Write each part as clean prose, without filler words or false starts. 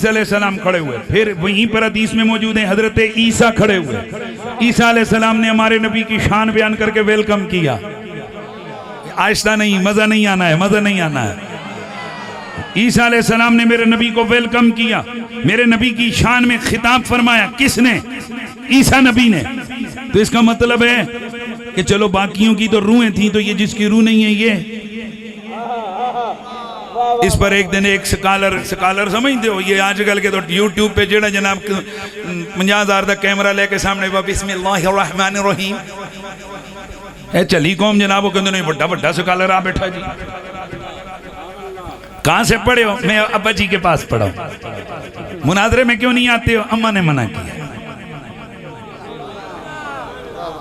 عیسیٰ علیہ السلام کھڑے ہوئے. پھر وہیں پر حدیث میں موجود ہیں حضرت عیسیٰ کھڑے ہوئے. عیسیٰ علیہ السلام نے ہمارے نبی کی شان بیان کر کے ویلکم کیا. آہستہ نہیں, مزہ نہیں آنا ہے, مزہ نہیں آنا ہے. عیسیٰ علیہ السلام نے میرے نبی کو ویلکم کیا, میرے نبی کی شان میں خطاب فرمایا. کس نے؟ عیسیٰ نبی نے. تو اس کا مطلب ہے کہ چلو باقیوں کی تو روحیں تھیں, تو یہ جس کی روح نہیں ہے یہ. اس پر ایک دن ایک سکالر سمجھتے ہو, یہ آج کل کے تو یوٹیوب پہ جڑا جناب 50,000 تک کیمرہ لے کے سامنے بسم اللہ الرحمن الرحیم اے چلی قوم جناب, وہ کہتے نہیں بڑا بڑا سکالر آ بیٹھا جی. کہاں سے پڑھے ہو؟ میں ابا جی کے پاس پڑھا ہوں. مناظرے میں کیوں نہیں آتے ہو؟ اماں نے منع کیا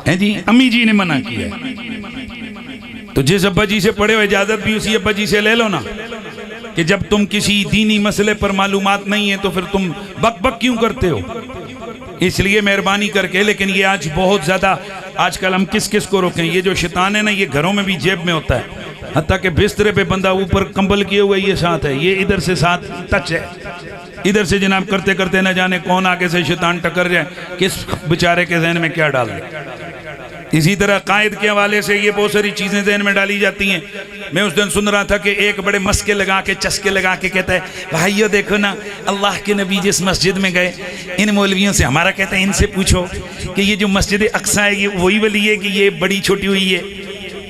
ہے جی, امی جی نے منع کیا. تو جس ابا جی سے پڑھے ہو اجازت بھی اسی ابا جی سے لے لو نا, کہ جب تم کسی دینی مسئلے پر معلومات نہیں ہیں تو پھر تم بک بک کیوں کرتے ہو. اس لیے مہربانی کر کے. لیکن یہ آج بہت زیادہ, آج کل ہم کس کو روکیں. یہ جو شیطان ہے نا, یہ گھروں میں بھی جیب میں ہوتا ہے. حتیٰ کہ بسترے پہ بندہ اوپر کمبل کیے ہوئے یہ ساتھ ہے, یہ ادھر سے ساتھ ٹچ ہے, ادھر سے جناب کرتے کرتے نہ جانے کون آگے سے شیطان ٹکر جائے, کس بیچارے کے ذہن میں کیا ڈال دے. اسی طرح قائد کے حوالے سے یہ بہت ساری چیزیں ذہن میں ڈالی جاتی ہیں. میں اس دن سن رہا تھا کہ ایک بڑے مسکے لگا کے چسکے لگا کے کہتا ہے بھائیو دیکھو نا, اللہ کے نبی جس مسجد میں گئے ان مولویوں سے, ہمارا کہتا ہے ان سے پوچھو کہ یہ جو مسجد اقصی ہے یہ وہی ولی ہے کہ یہ بڑی چھوٹی ہوئی ہے.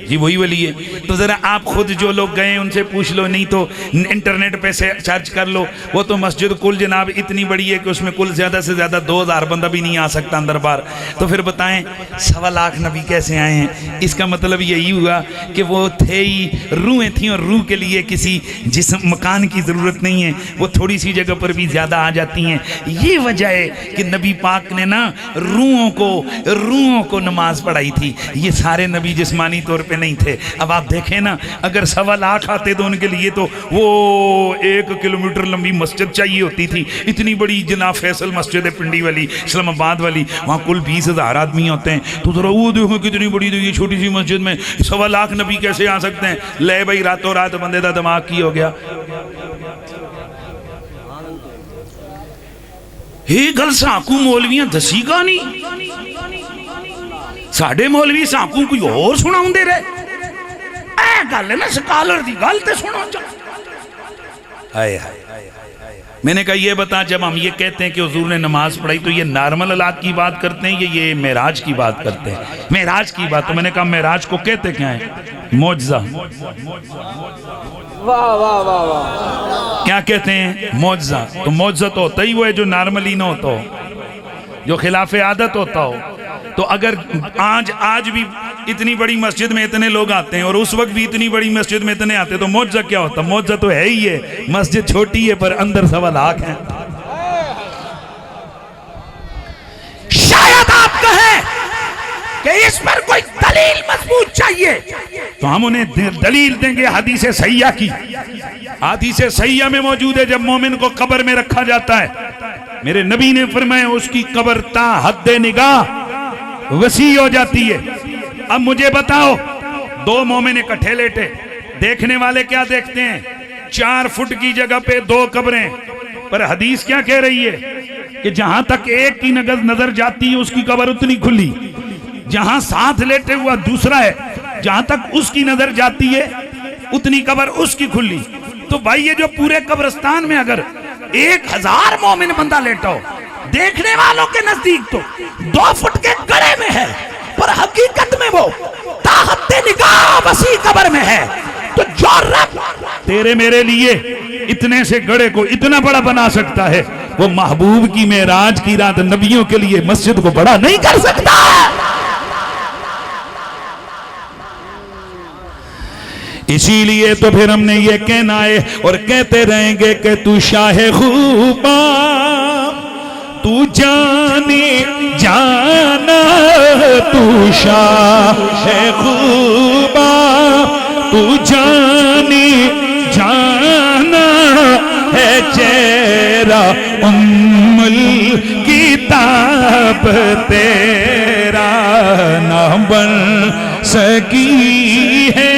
جی وہی ولی ہے. تو ذرا آپ خود جو لوگ گئے ان سے پوچھ لو, نہیں تو انٹرنیٹ پہ سے سرچ کر لو. وہ تو مسجد کل جناب اتنی بڑی ہے کہ اس میں کل زیادہ سے زیادہ 2,000 بندہ بھی نہیں آ سکتا اندر بار. تو پھر بتائیں 1.25 لاکھ نبی کیسے آئے ہیں؟ اس کا مطلب یہی ہوا کہ وہ تھے ہی, روحیں تھیں, اور روح کے لیے کسی جسم مکان کی ضرورت نہیں ہے, وہ تھوڑی سی جگہ پر بھی زیادہ آ جاتی ہیں. یہ وجہ ہے کہ نبی پاک نے نا روحوں کو نماز پڑھائی تھی. یہ سارے نبی جسمانی طور پہ نہیں تھے. اب آپ دیکھیں نا, اگر 1.25 لاکھ آتے تو ان کے لیے تو وہ 1 کلومیٹر لمبی مسجد چاہیے ہوتی تھی. اتنی بڑی جناب فیصل مسجد ہے پنڈی والی, اسلام آباد والی, وہاں کل 20,000 آدمی ہوتے ہیں. تو ذرا وہ دیکھو کتنی بڑی, تو یہ چھوٹی سی مسجد میں 1.25 لاکھ نبی کیسے آ سکتے ہیں؟ لے بھائی راتوں رات بندے دا دماغ کی ہو گیا. یہ گل سانکو مولویاں دسی گا نہیں, ساڑھے مولوی سانکو کوئی اور سنا ہوں دے رہے. اے گل ہے نا سکالر دی گل تے سنو چاہ. میں نے کہا یہ بتا, جب ہم یہ کہتے ہیں کہ حضور نے نماز پڑھائی تو یہ نارمل حالات کی بات کرتے ہیں یہ معراج کی بات کرتے ہیں؟ معراج کی بات. تو میں نے کہا معراج کو کہتے کیا ہے؟ معجزہ. کیا کہتے ہیں؟ معجزہ. تو معجزہ تو ہوتا ہی وہ ہے جو نارملی نہ ہوتا ہو, جو خلاف عادت ہوتا ہو. تو اگر آج بھی اتنی بڑی مسجد میں اتنے لوگ آتے ہیں اور اس وقت بھی اتنی بڑی مسجد میں اتنے آتے ہیں, تو معجزہ کیا ہوتا؟ معجزہ تو ہے ہی ہے, مسجد چھوٹی ہے پر اندر 1.25 لاکھ ہیں. شاید آپ کہیں کہ اس پر کوئی دلیل مضبوط چاہیے, تو ہم انہیں دلیل دیں گے حدیث صحیحہ کی. حدیث صحیحہ میں موجود ہے جب مومن کو قبر میں رکھا جاتا ہے, میرے نبی نے فرمایا اس کی قبر تا حد نگاہ وسیع ہو جاتی ہے. اب مجھے بتاؤ, 2 مومن اکٹھے لیٹے, دیکھنے والے کیا دیکھتے ہیں؟ 4 فٹ کی جگہ پہ 2 قبریں. پر حدیث کیا کہہ رہی ہے کہ جہاں تک ایک کی نظر جاتی ہے اس کی قبر اتنی کھلی, جہاں ساتھ لیٹے ہوا دوسرا ہے جہاں تک اس کی نظر جاتی ہے اتنی قبر اس کی کھلی. تو بھائی یہ جو پورے قبرستان میں اگر 1,000 مومن بندہ لیٹا ہو, دیکھنے والوں کے نزدیک تو 2 فٹ کے گڑے میں ہے, پر حقیقت میں وہ طاقت نگاہ وسیع قبر میں ہے. تو جو رب تیرے میرے لیے اتنے سے گڑے کو اتنا بڑا بنا سکتا ہے, وہ محبوب کی معراج کی رات نبیوں کے لیے مسجد کو بڑا نہیں کر سکتا. اسی لیے تو پھر ہم نے یہ کہنا ہے اور کہتے رہیں گے کہ تو شاہ خوبا, تو جانے جانا, تو شاہ خوبا, تو جانے جانا ہے چہرہ ام الکتاب تیرا, نہ بن سکی ہے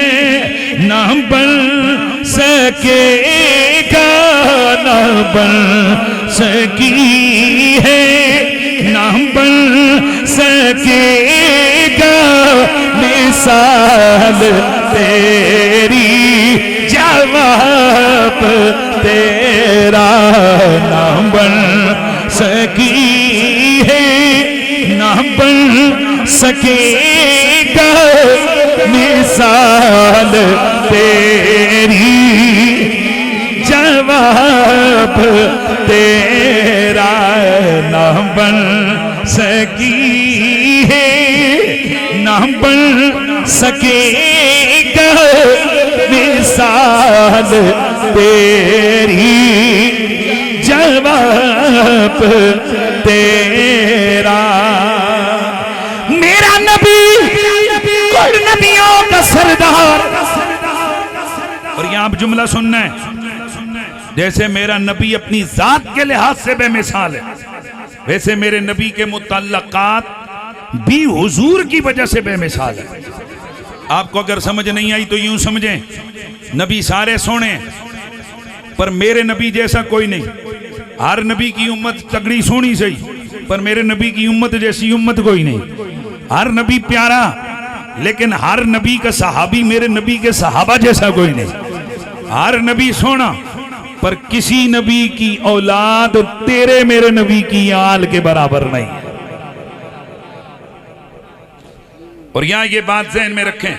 نہ بن سکے گا, نہ بن سکی ہے نہ بن سکے گا مثال تیری، جواب تیرا نہ بن سکی ہے نہ بن سکے گا مثال تیری، جواب تیرا نہ بن سکی ہے نہ بن سکے گا مثال تیری، جواب تیرا۔ میرا نبی کل نبیوں کا سردار، اور یہاں آپ جملہ سننا ہے، جیسے میرا نبی اپنی ذات کے لحاظ سے بے مثال ہے، ویسے میرے نبی کے متعلقات بھی حضور کی وجہ سے بے مثال ہے۔ آپ کو اگر سمجھ نہیں آئی تو یوں سمجھیں، نبی سارے سونے پر میرے نبی جیسا کوئی نہیں۔ ہر نبی کی امت تگڑی سونی صحیح، پر میرے نبی کی امت جیسی امت کوئی نہیں۔ ہر نبی پیارا، لیکن ہر نبی کا صحابی میرے نبی کے صحابہ جیسا کوئی نہیں۔ ہر نبی سونا، پر کسی نبی کی اولاد تیرے میرے نبی کی آل کے برابر نہیں۔ اور یہاں یہ بات ذہن میں رکھیں،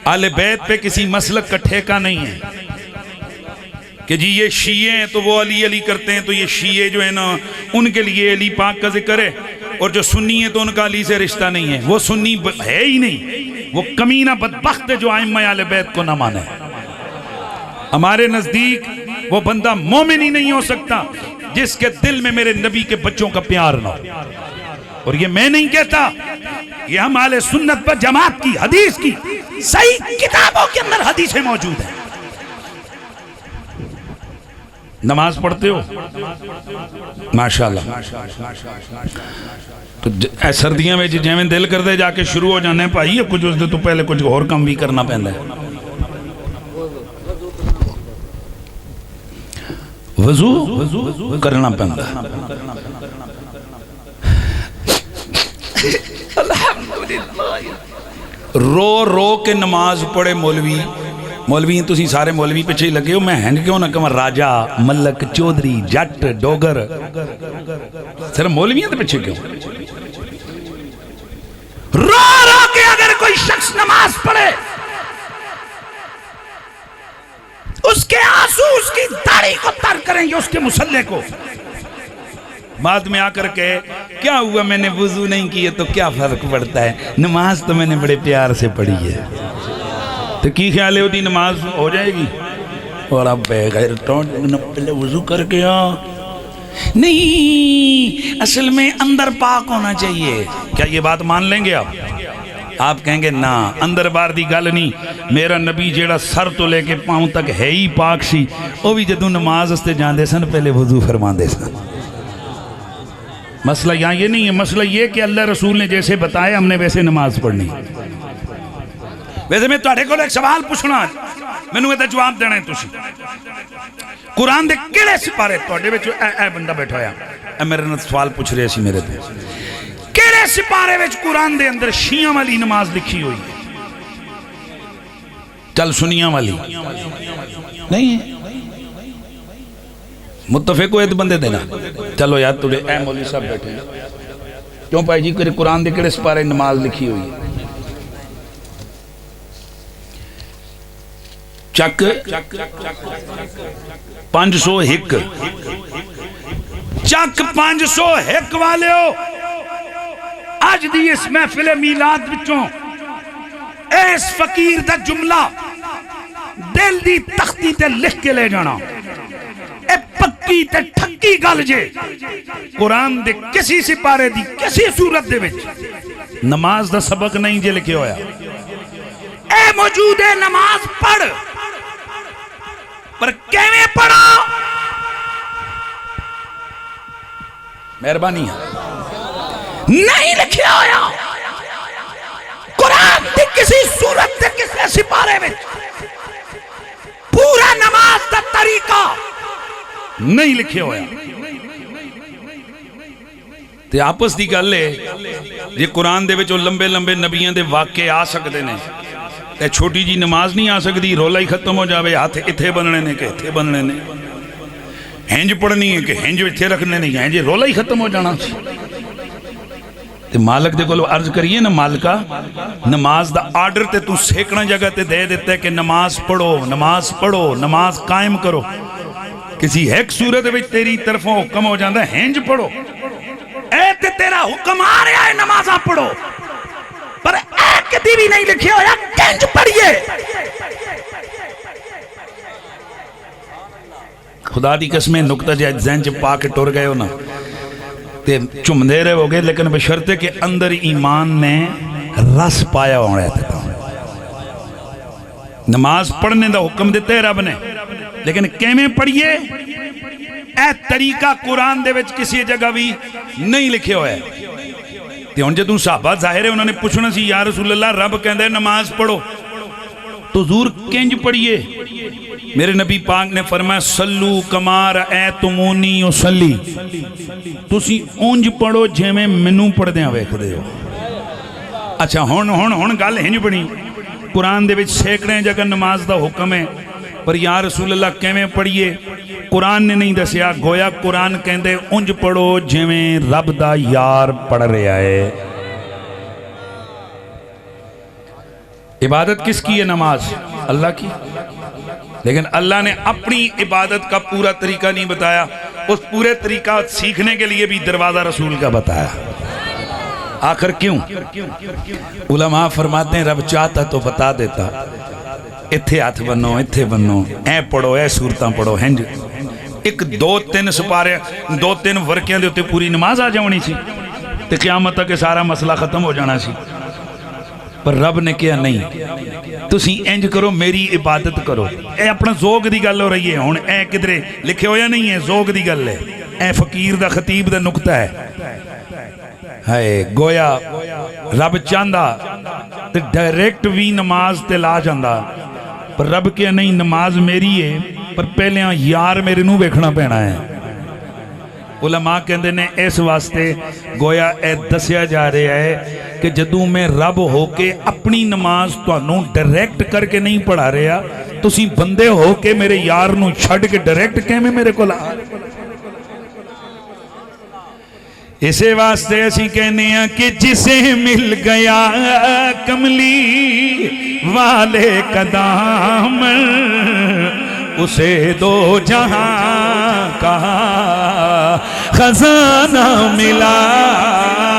اہل بیت پہ کسی مسلک کا ٹھیکہ نہیں ہے کہ جی یہ شیعہ ہیں تو وہ علی علی کرتے ہیں، تو یہ شیعہ جو ہیں نا ان کے لیے علی پاک کا ذکر ہے، اور جو سنی ہیں تو ان کا علی سے رشتہ نہیں ہے۔ وہ سنی ہے ہی نہیں، وہ کمینہ بدبخت ہے جو ائمہ اہل بیت کو نہ مانے۔ ہمارے نزدیک وہ بندہ مومن ہی نہیں ہو سکتا جس کے دل میں میرے نبی کے بچوں کا پیار نہ ہو۔ اور یہ میں نہیں کہتا، یہ ہم اہل سنت پر جماعت کی حدیث کی صحیح کتابوں کے اندر حدیثیں موجود ہیں۔ نماز پڑھتے ہو ماشاءاللہ، تو سردیاں میں جیویں دل کر دے جا کے شروع ہو جانے پائی، کچھ اس دے تو پہلے کچھ اور کام بھی کرنا پہندا ہے۔ وضو کرنا پہندا ہے۔ رو رو کے نماز پڑھے مولوی تسی سارے مولوی پیچھے ہی لگے ہو، میں ہنگ کیوں نہ کہاں راجہ ملک چودھری جٹ ڈوگر، صرف مولویوں کے پیچھے کیوں؟ رو رو کے اگر کوئی شخص نماز پڑھے، اس کے آنسو اس کی داڑھی کو تر کریں گے، اس کے مسلح کو۔ بعد میں آ کر کے کیا ہوا، میں نے وضو نہیں کیے تو کیا فرق پڑتا ہے، نماز تو میں نے بڑے پیار سے پڑھی ہے۔ تو کی خیال ہے ہوتی نماز ہو جائے گی؟ اور اب بے غیر پہلے وضو کر کے نہیں، اصل میں اندر پاک ہونا چاہیے۔ کیا یہ بات مان لیں گے آپ کہیں گے نا، اندر بار دی گل نہیں، میرا نبی جیڑا سر تو لے کے پاؤں تک ہے ہی پاک سی، وہ بھی جدوں نماز استے جاندے سن پہلے وضو فرماندے سن۔ مسئلہ یہاں یہ نہیں ہے، مسئلہ یہ کہ اللہ رسول نے جیسے بتایا ہم نے ویسے نماز پڑھنی۔ ویسے میں تواڈے کول ایک سوال پوچھنا، مینوں اے جواب دینا ہے تسی۔ قرآن دے کیڑے سپارے تواڈے وچ اے بندہ بیٹھا ہویا اے میرے نال سوال پوچھ رہے سی میرے تے، کیڑے سپارے وچ قرآن دے اندر شیعہ والی نماز لکھی ہوئی ہے؟ چل سنیاں والی نہیں ہے، متفق ہوئے تو بندے دینا۔ چلو یار توڑے اے مولوی صاحب بیٹھے کیوں پائی جی قرآن دے کیڑے سپارے نماز لکھی ہوئی ہے؟ چک 501 چک 501 والے ہو، آج دی اس محفل میلاد بچوں اس فقیر دا جملہ دل دی تختی تے لکھ کے لے جانا، اے پکی تے ٹھکی گل جے قرآن دے کسی سپارے دی کسی صورت دے وچ نماز دا سبق نہیں جے لکھے ہویا۔ اے موجود ہے نماز پڑھ، پر کیویں پڑھا؟ مہربانی نہیں لکھیا ہویا قرآن دی کسی صورت دے کسی سپارے میں۔ پورا نماز دا طریقہ نہیں لکھے ہویا. تے آپس دی گل ہے جی قرآن دے وچ لمبے لمبے نبیوں دے واقعے آ سکتے نے تے چھوٹی جی نماز نہیں آ سکتی. رولا ہی ختم ہو جاوے ہاتھ اتھے بننے نے کہ اتھے بننے نے, ہنج پڑھنی ہے کہ ہنج اتھے رکھنے نہیں ہے جی رولا ہی ختم ہو جانا. تے مالک دے کولو عرض کریے نا مالکا نماز دا آرڈر تے تو سیکڑا جگہ تے دے دیتا ہے کہ نماز پڑھو نماز پڑھو نماز قائم کرو. کسی ایک صورت وچ تیری طرفوں حکم ہو جاندہ ہے ہنج پڑھو, اے تے تیرا حکم آ رہا ہے نمازہ پڑھو, پر ایک دی بھی نہیں لکھے ہو یا کنج پڑھئے. خدا دی قسمیں نکتہ جائے ذہن چ پا کے ٹور گئے ہو نا تے چم دے رہے ہو گئے, لیکن بشرطے کہ اندر ایمان نے رس پایا ہو رہا تھا. نماز پڑھنے دا حکم دیتے ہیں رب نے, لیکن کیمیں پڑھئے اے طریقہ قرآن دے وچ کسی جگہ بھی نہیں لکھے ہوئے. تے ہن جدوں صحابہ ظاہر ہے انہوں نے پوچھنا سی یا رسول اللہ رب کہندے نماز پڑھو تو حضور کنج پڑھئے. میرے نبی پاک نے فرمایا سلو کما رأیتمونی اصلی, تسی اونج پڑھو جے میں منو پڑھ دیاں ویکھ دے ہو. اچھا ہن گل ہنج بنی قرآن دے وچ سینکڑے جگہ نماز دا حکم ہے, پر یا رسول اللہ کیویں پڑھئے قرآن نے نہیں دسیا. گویا قرآن کہندے اونج پڑھو جویں رب دا یار پڑھ رہا ہے. عبادت کس کی ہے نماز؟ اللہ کی. لیکن اللہ نے اپنی عبادت کا پورا طریقہ نہیں بتایا, اس پورے طریقہ سیکھنے کے لیے بھی دروازہ رسول کا بتایا. آخر کیوں؟ علماء فرماتے ہیں رب چاہتا تو بتا دیتا اتھے ہاتھ بنو اتھے بنو اے پڑھو اے صورتاں پڑھو ہنج. ایک دو تین سپارے دو تین ورکیاں دے ہوتے پوری نماز آ جاؤنی سی تے قیامت تک سارا مسئلہ ختم ہو جانا سی. پر رب نے کیا نہیں, تسی انج کرو میری عبادت کرو. اے اپنا ذوق دی گل ہو رہی ہے. ہن اے کدھرے لکھے ہویا نہیں ہے, ذوق دی گل ہے. اے فقیر دا خطیب دا نکتہ ہے. ہائے گویا رب چاندہ تے ڈائریکٹ بھی نماز تے لا جاندہ, پر رب کیا نہیں نماز میری ہے, پر پہلے یار میرے نو بیکھنا پینا ہے. علماء کہندے نے اس واسطے گویا اے دسیا جا رہا ہے کہ جدوں میں رب ہو کے اپنی نماز تانوں ڈائریکٹ کر کے نہیں پڑھا رہا, تسی بندے ہو کے میرے یار نو چھڑ کے ڈائریکٹ کہ میں میرے کو لا. اسے واسطے اسی کہنے ہیں کہ جسے مل گیا کملی والے کا دامن اسے دو جہاں کا خزانہ ملا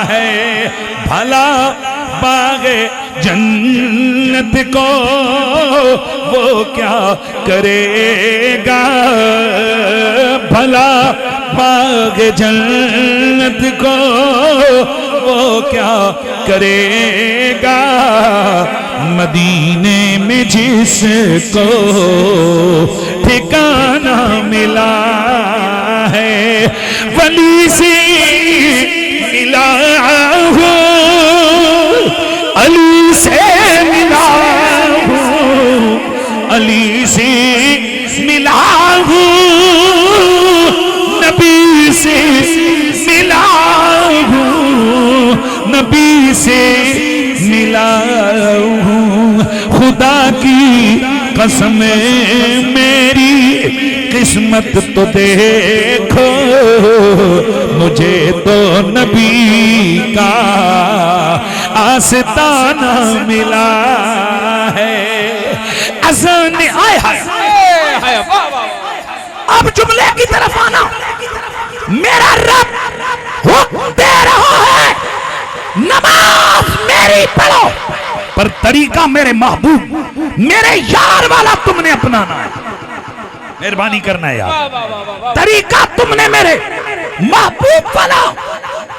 ہے. بھلا باغ جنت کو وہ کیا کرے گا, بھلا باغ جنت کو وہ کیا کرے گا. مدینے میں جس کو ٹھکانہ ملا ہے ولی سے ملا ہوں, علی سے ملا ہوں, علی سے ملا ہوں, نبی سے ملا ہوں, نبی سے ملا ہوں. خدا کی قسم میری قسمت تو دیکھو مجھے تو نبی کا آستانہ ملا ہے. اذان آئے ہے اب جملے کی طرف آنا. میرا رب حکم دے رہا ہے نماز میری پڑھو, پر طریقہ میرے محبوب میرے یار والا تم نے اپنانا ہے. مہربانی کرنا ہے یار, طریقہ تم نے میرے محبوب والا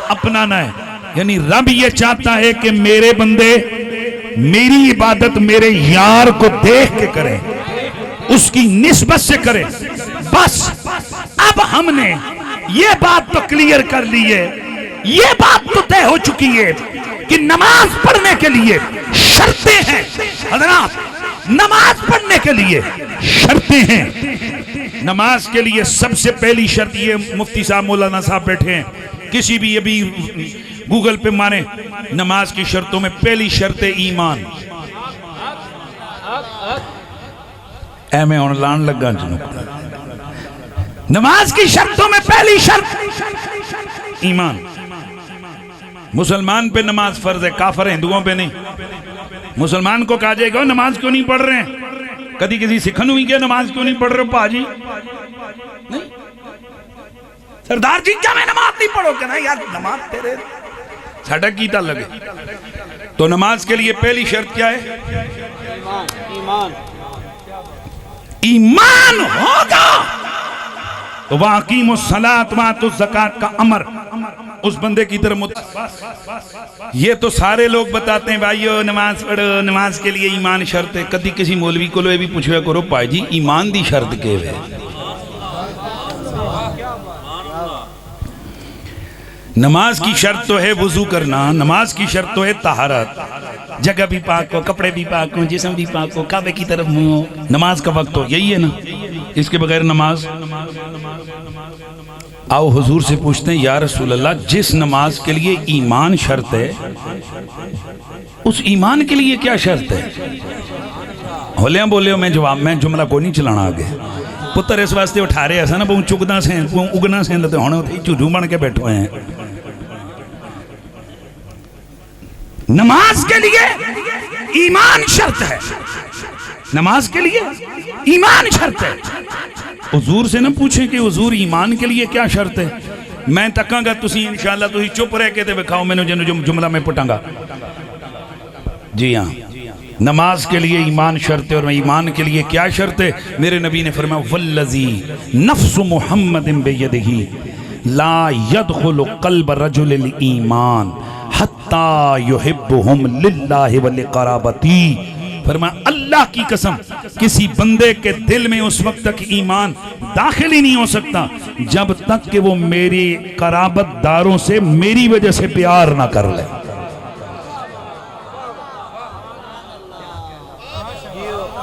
اپنانا ہے. یعنی رب یہ چاہتا ہے کہ میرے بندے میری عبادت میرے یار کو دیکھ کے کریں, اس کی نسبت سے کریں. بس اب ہم نے یہ بات تو کلیئر کر لی ہے, یہ بات تو طے ہو چکی ہے کہ نماز پڑھنے کے لیے شرطیں ہیں. حضرات نماز پڑھنے کے لیے شرطیں ہیں. نماز کے لیے سب سے پہلی شرط یہ، مفتی صاحب مولانا صاحب بیٹھے ہیں، کسی بھی ابھی گوگل پہ ماریں، نماز کی شرطوں میں پہلی شرط ایمان. اے میں آن لائن لگا جنوں، نماز کی شرطوں میں پہلی شرط ایمان. مسلمان پہ نماز فرض ہے، کافر ہندوؤں پہ نہیں. مسلمان کو کہا جائے گا نماز کیوں نہیں پڑھ رہے ہیں، کدی کسی سکھن ہوئی کہ نماز کیوں نہیں پڑھ رہے ہو پاجی؟ نہیں سردار جی کیا میں نماز نہیں پڑھو؟ کہ نہیں یار نماز تیرے ساڑھا کی تعلق ہے. تو نماز کے لیے پہلی شرط کیا ہے؟ ایمان ہوگا تو وَأَقِیمُوا الصَّلَاةَ وَآتُوا الزَّکَاةَ کا امر اس بندے کی طرف. یہ تو سارے لوگ بتاتے ہیں بھائیو نماز پڑھو، نماز کے لیے ایمان شرط ہے. کدی کسی مولوی کو لوگ بھی پوچھویا کرو پائی جی ایمان دی شرط کے ہے؟ نماز کی شرط تو ہے وضو کرنا، نماز کی شرط تو ہے طہارت، جگہ بھی پاک ہو، کپڑے بھی پاک ہو، جسم بھی پاک ہو، کعبے کی طرف منہ ہو. نماز کا وقت ہو، یہی ہے نا، اس کے بغیر نماز. آؤ حضور سے پوچھتے ہیں یا رسول اللہ جس نماز کے لیے ایمان شرط ہے اس ایمان کے لیے کیا شرط ہے؟ ہولیاں بولے ہو میں جواب میں جملہ کو نہیں چلانا آگے. پتر اس واسطے اٹھا رہے ایسا نا وہ چکنا سے اگنا سے لتے ہونے ہوتے چوجو بن کے بیٹھو ہیں. نماز کے لیے ایمان شرط ہے، نماز کے لیے ایمان شرط ہے. حضور سے نہ پوچھیں کہ حضور ایمان کے لیے کیا شرط ہے. میں تکاں گا تسی انشاءاللہ تسی چپ رہ کے تے بکھاؤ میں نے جملہ میں پٹاں گا. جی ہاں نماز کے لیے ایمان شرط ہے. اور ایمان کے لیے کیا شرط ہے؟ میرے نبی نے فرمایا والذی نفس محمد بیدہ لا يدخل قلب رجل الایمان حتی یحبہم للہ ولقرابتی. فرمایا اللہ کی قسم کسی بندے کے دل میں اس وقت تک ایمان داخل ہی نہیں ہو سکتا جب تک کہ وہ میری قرابت داروں سے میری وجہ سے پیار نہ کر لے.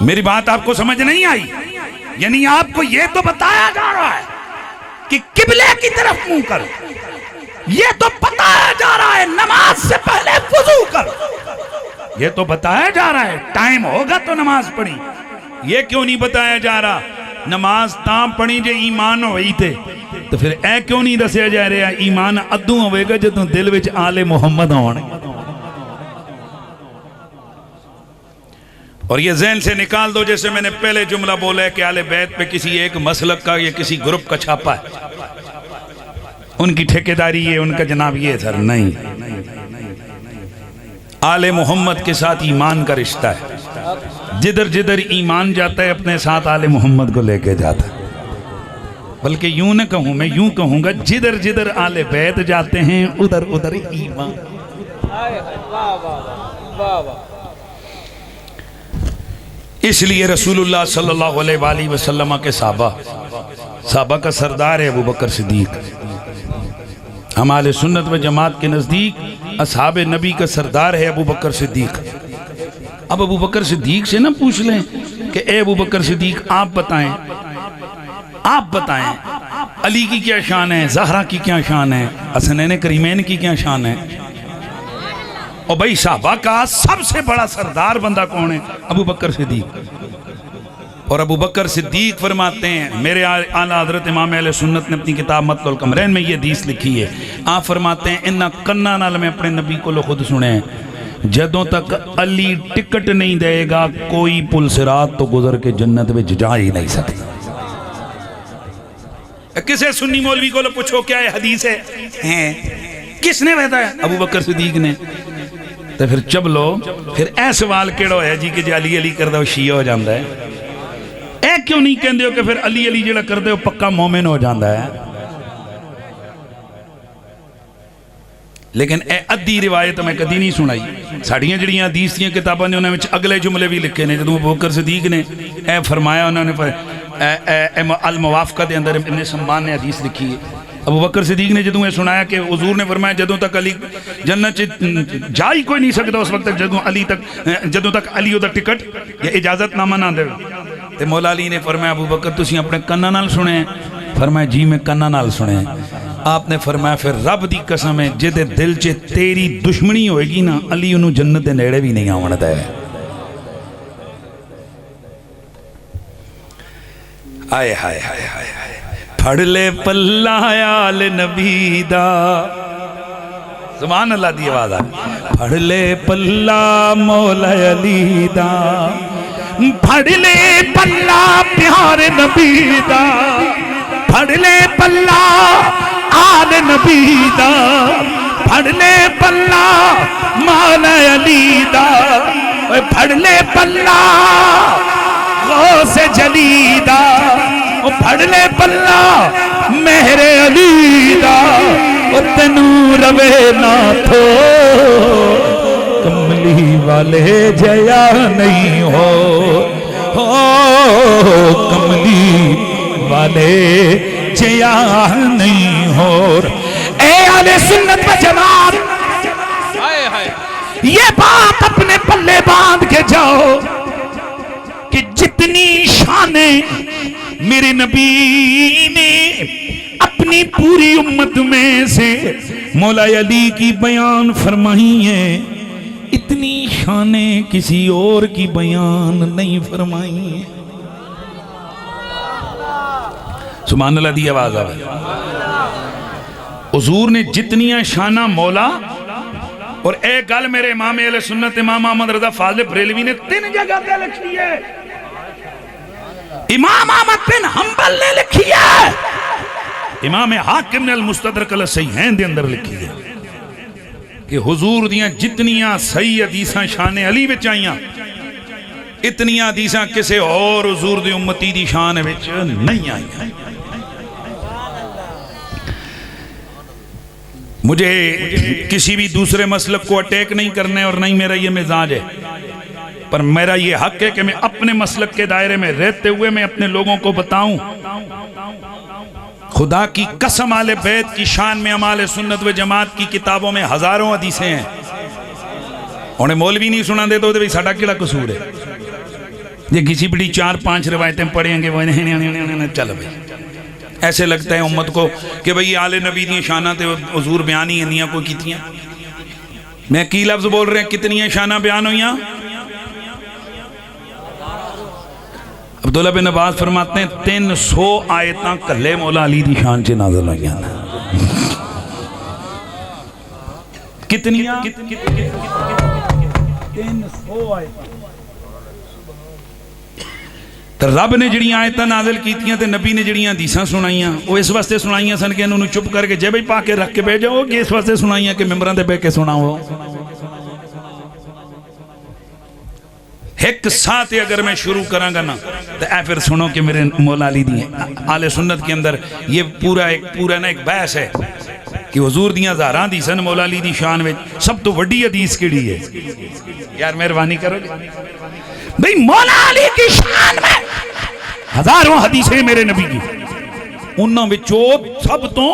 میری بات آپ کو سمجھ نہیں آئی؟ یعنی آپ کو یہ تو بتایا جا رہا ہے کہ قبلے کی طرف منہ کر، یہ تو بتایا جا رہا ہے نماز سے پہلے وضو کر، یہ تو بتایا جا رہا ہے ٹائم ہوگا تو نماز پڑھی. یہ کیوں نہیں بتایا جا رہا نماز تاں پڑھی جے ایمان ہوئی تھے؟ تو پھر اے کیوں نہیں دسیا جا رہا ایمان ادوں ہوئے گا جدوں دل وچ آل محمد ہونے. اور یہ ذہن سے نکال دو جیسے میں نے پہلے جملہ بولا ہے کہ آل بیت پہ کسی ایک مسلک کا یا کسی گروپ کا چھاپا ہے، ان کی ٹھیکیداری ہے، ان کا جناب یہ سر نہیں. آل محمد کے ساتھ ایمان کا رشتہ ہے. جدھر جدھر ایمان جاتا ہے اپنے ساتھ آل محمد کو لے کے جاتا ہے. بلکہ یوں نہ کہوں، میں یوں کہوں گا جدھر جدھر آل بیت جاتے ہیں ادھر ادھر ایمان. اس لیے رسول اللہ صلی اللہ علیہ وآلہ وسلم کے صحابہ کا سردار ہے ابو بکر صدیق. ہم اہل سنت و جماعت کے نزدیک اصحاب نبی کا سردار ہے ابو بکر صدیق. اب ابو بکر صدیق سے نہ پوچھ لیں کہ اے ابو بکر صدیق آپ بتائیں علی کی کیا شان ہے، زہرہ کی کیا شان ہے، حسنین کریمین کی کیا شان ہے. اور بھائی صحابہ کا سب سے بڑا سردار بندہ کون ہے؟ ابو بکر صدیق. اور ابو بکر صدیق فرماتے ہیں، میرے اعلیٰ حضرت امام اہل سنت نے اپنی کتاب مطلع القمرین میں یہ حدیث لکھی ہے. آپ فرماتے ہیں انہاں کناں نال میں اپنے نبی کو لو خود سنے ہیں، جدوں تک علی ٹکٹ نہیں دے گا کوئی پل صراط تو گزر کے جنت میں جا ہی نہیں سکتا. کسے سنی مولوی کو لو پوچھو کیا یہ حدیث ہے، کس نے بتایا؟ ابو بکر صدیق نے. تو پھر چب لو پھر اے سوال کیڑو ہے جی کہ جی علی علی کر دو شیعہ ہو جاندہ ہے. اے کیوں نہیں کہندے ہو کہ پھر علی علی جڑا کر دے ہو پکا مومن ہو جاندہ ہے. لیکن اے ادھی روایت میں کدی نہیں سنائی. ساڑیاں جڑیاں حدیث دیاں کتاباں نے انہوں نے اگلے جملے بھی لکھے نے. جدوں ابو بکر صدیق نے اے فرمایا، انہوں نے الموافقہ دے اندر ابن سمان نے حدیث لکھی ہے ابو بکر صدیق نے جدوں یہ سنایا کہ حضور نے فرمایا جدوں تک علی جنت جا ہی کوئی نہیں سکتا اس وقت تک جدوں تک علی دا ٹکٹ یا اجازت نامہ نہ دے. تے مولا علی نے فرمایا ابو بکر تسی اپنے کنا نال سنے؟ فرمایا جی میں کنا نال سنے. آپ نے فرمایا پھر رب دی قسم ہے جے دل چ تیری دشمنی ہوئے گی نا علی انہوں جنت دے نیڑے بھی نہیں آونا دے. آئے ہائے ہائے ہائے پھڑ لے پلہ آل نبی دا. سبحان اللہ دی آواز آئے. پھڑ لے پلہ مولا علی دا، پھڑ لے پلہ پیار نبی دا، پھڑ لے پلہ آل نبی دا، پھڑ لے پلہ مولا علی دا، پھڑ لے پلہ غوث جلی دا، پھڑ لے پلہ مہر علی دا. تینوں روے نہ تھو کملی والے جیا نہیں ہو، کملی والے جیا نہیں ہو. اے اہل سنت و جماعت یہ بات اپنے پلے باندھ کے جاؤ کہ جتنی شانیں میرے نبی نے اپنی پوری امت میں سے مولا علی کی بیان فرمائی ہیں اتنی شانیں کسی اور کی بیان نہیں فرمائی ہیں. سبحان اللہ دی آواز آئے. حضور نے جتنیاں شانہ مولا اور ایک گل میرے امام اہل سنت امام احمد رضا فاضل بریلوی نے 3 جگہ تے لکھی ہے. امام احمد بن حنبل نے لکھی ہے، امام حاکم نے المستدرک الصحیحین دے اندر لکھی ہے کہ حضور دیاں جتنیاں صحیح حدیثاں شان علی وچ آئیاں اتنیاں حدیثاں کسے اور حضور دی امتی دی شان وچ نہیں آئیاں. مجھے کسی بھی دوسرے مسلک کو اٹیک نہیں کرنے اور نہیں میرا یہ مزاج ہے، پر میرا یہ حق ہے کہ میں اپنے مسلک کے دائرے میں رہتے ہوئے میں اپنے لوگوں کو بتاؤں. خدا کی قسم آل بیت کی شان میں ہمارے سنت و جماعت کی کتابوں میں ہزاروں حدیثیں ہیں. انہیں مولوی نہیں سنا دے تو بھی ساڑھا کیڑا قصور ہے. یہ کسی بڑی 4-5 روایتیں پڑھیں گے وہ چل بھائی ایسے لگتا ہے امت کو کہ بھئی آل نبی دی شانہ تے حضور بیانی اندیاں کوئی کیتیاں. میں کی لفظ بول رہے ہیں کتنی شانہ بیان ہوئیاں. عبداللہ بن عباس فرماتے ہیں 300 آیتاں کلے مولا علی دی شان سے نازل ہوئیاں. کتنیاں 300 آیتاں. رب نے جڑیاں آیتاں نازل کیتیاں تے نبی نے جڑیاں حدیثاں سنائیاں وہ اس واسطے سنائیاں سن کہ انہوں چپ کر کے جیبے پا کے رکھ کے بے جاؤ کہ اس واسطے سنائیاں کہ ممبران دے بے کے سناؤ. ایک ساتھ اگر میں شروع کروں گا نا تو اے پھر سنو کہ میرے مولا علی دی آل سنت کے اندر یہ پورا نا ایک بحث ہے کہ حضور دیاں ہزاراں حدیثاں مولا علی دی شان میں سب تو وڈی حدیث کیڑی ہے. یار مہربانی کرو بھئی مولا علی کی شان میں ہزاروں حدیثیں میرے نبی کی انہوں وچوں سب تو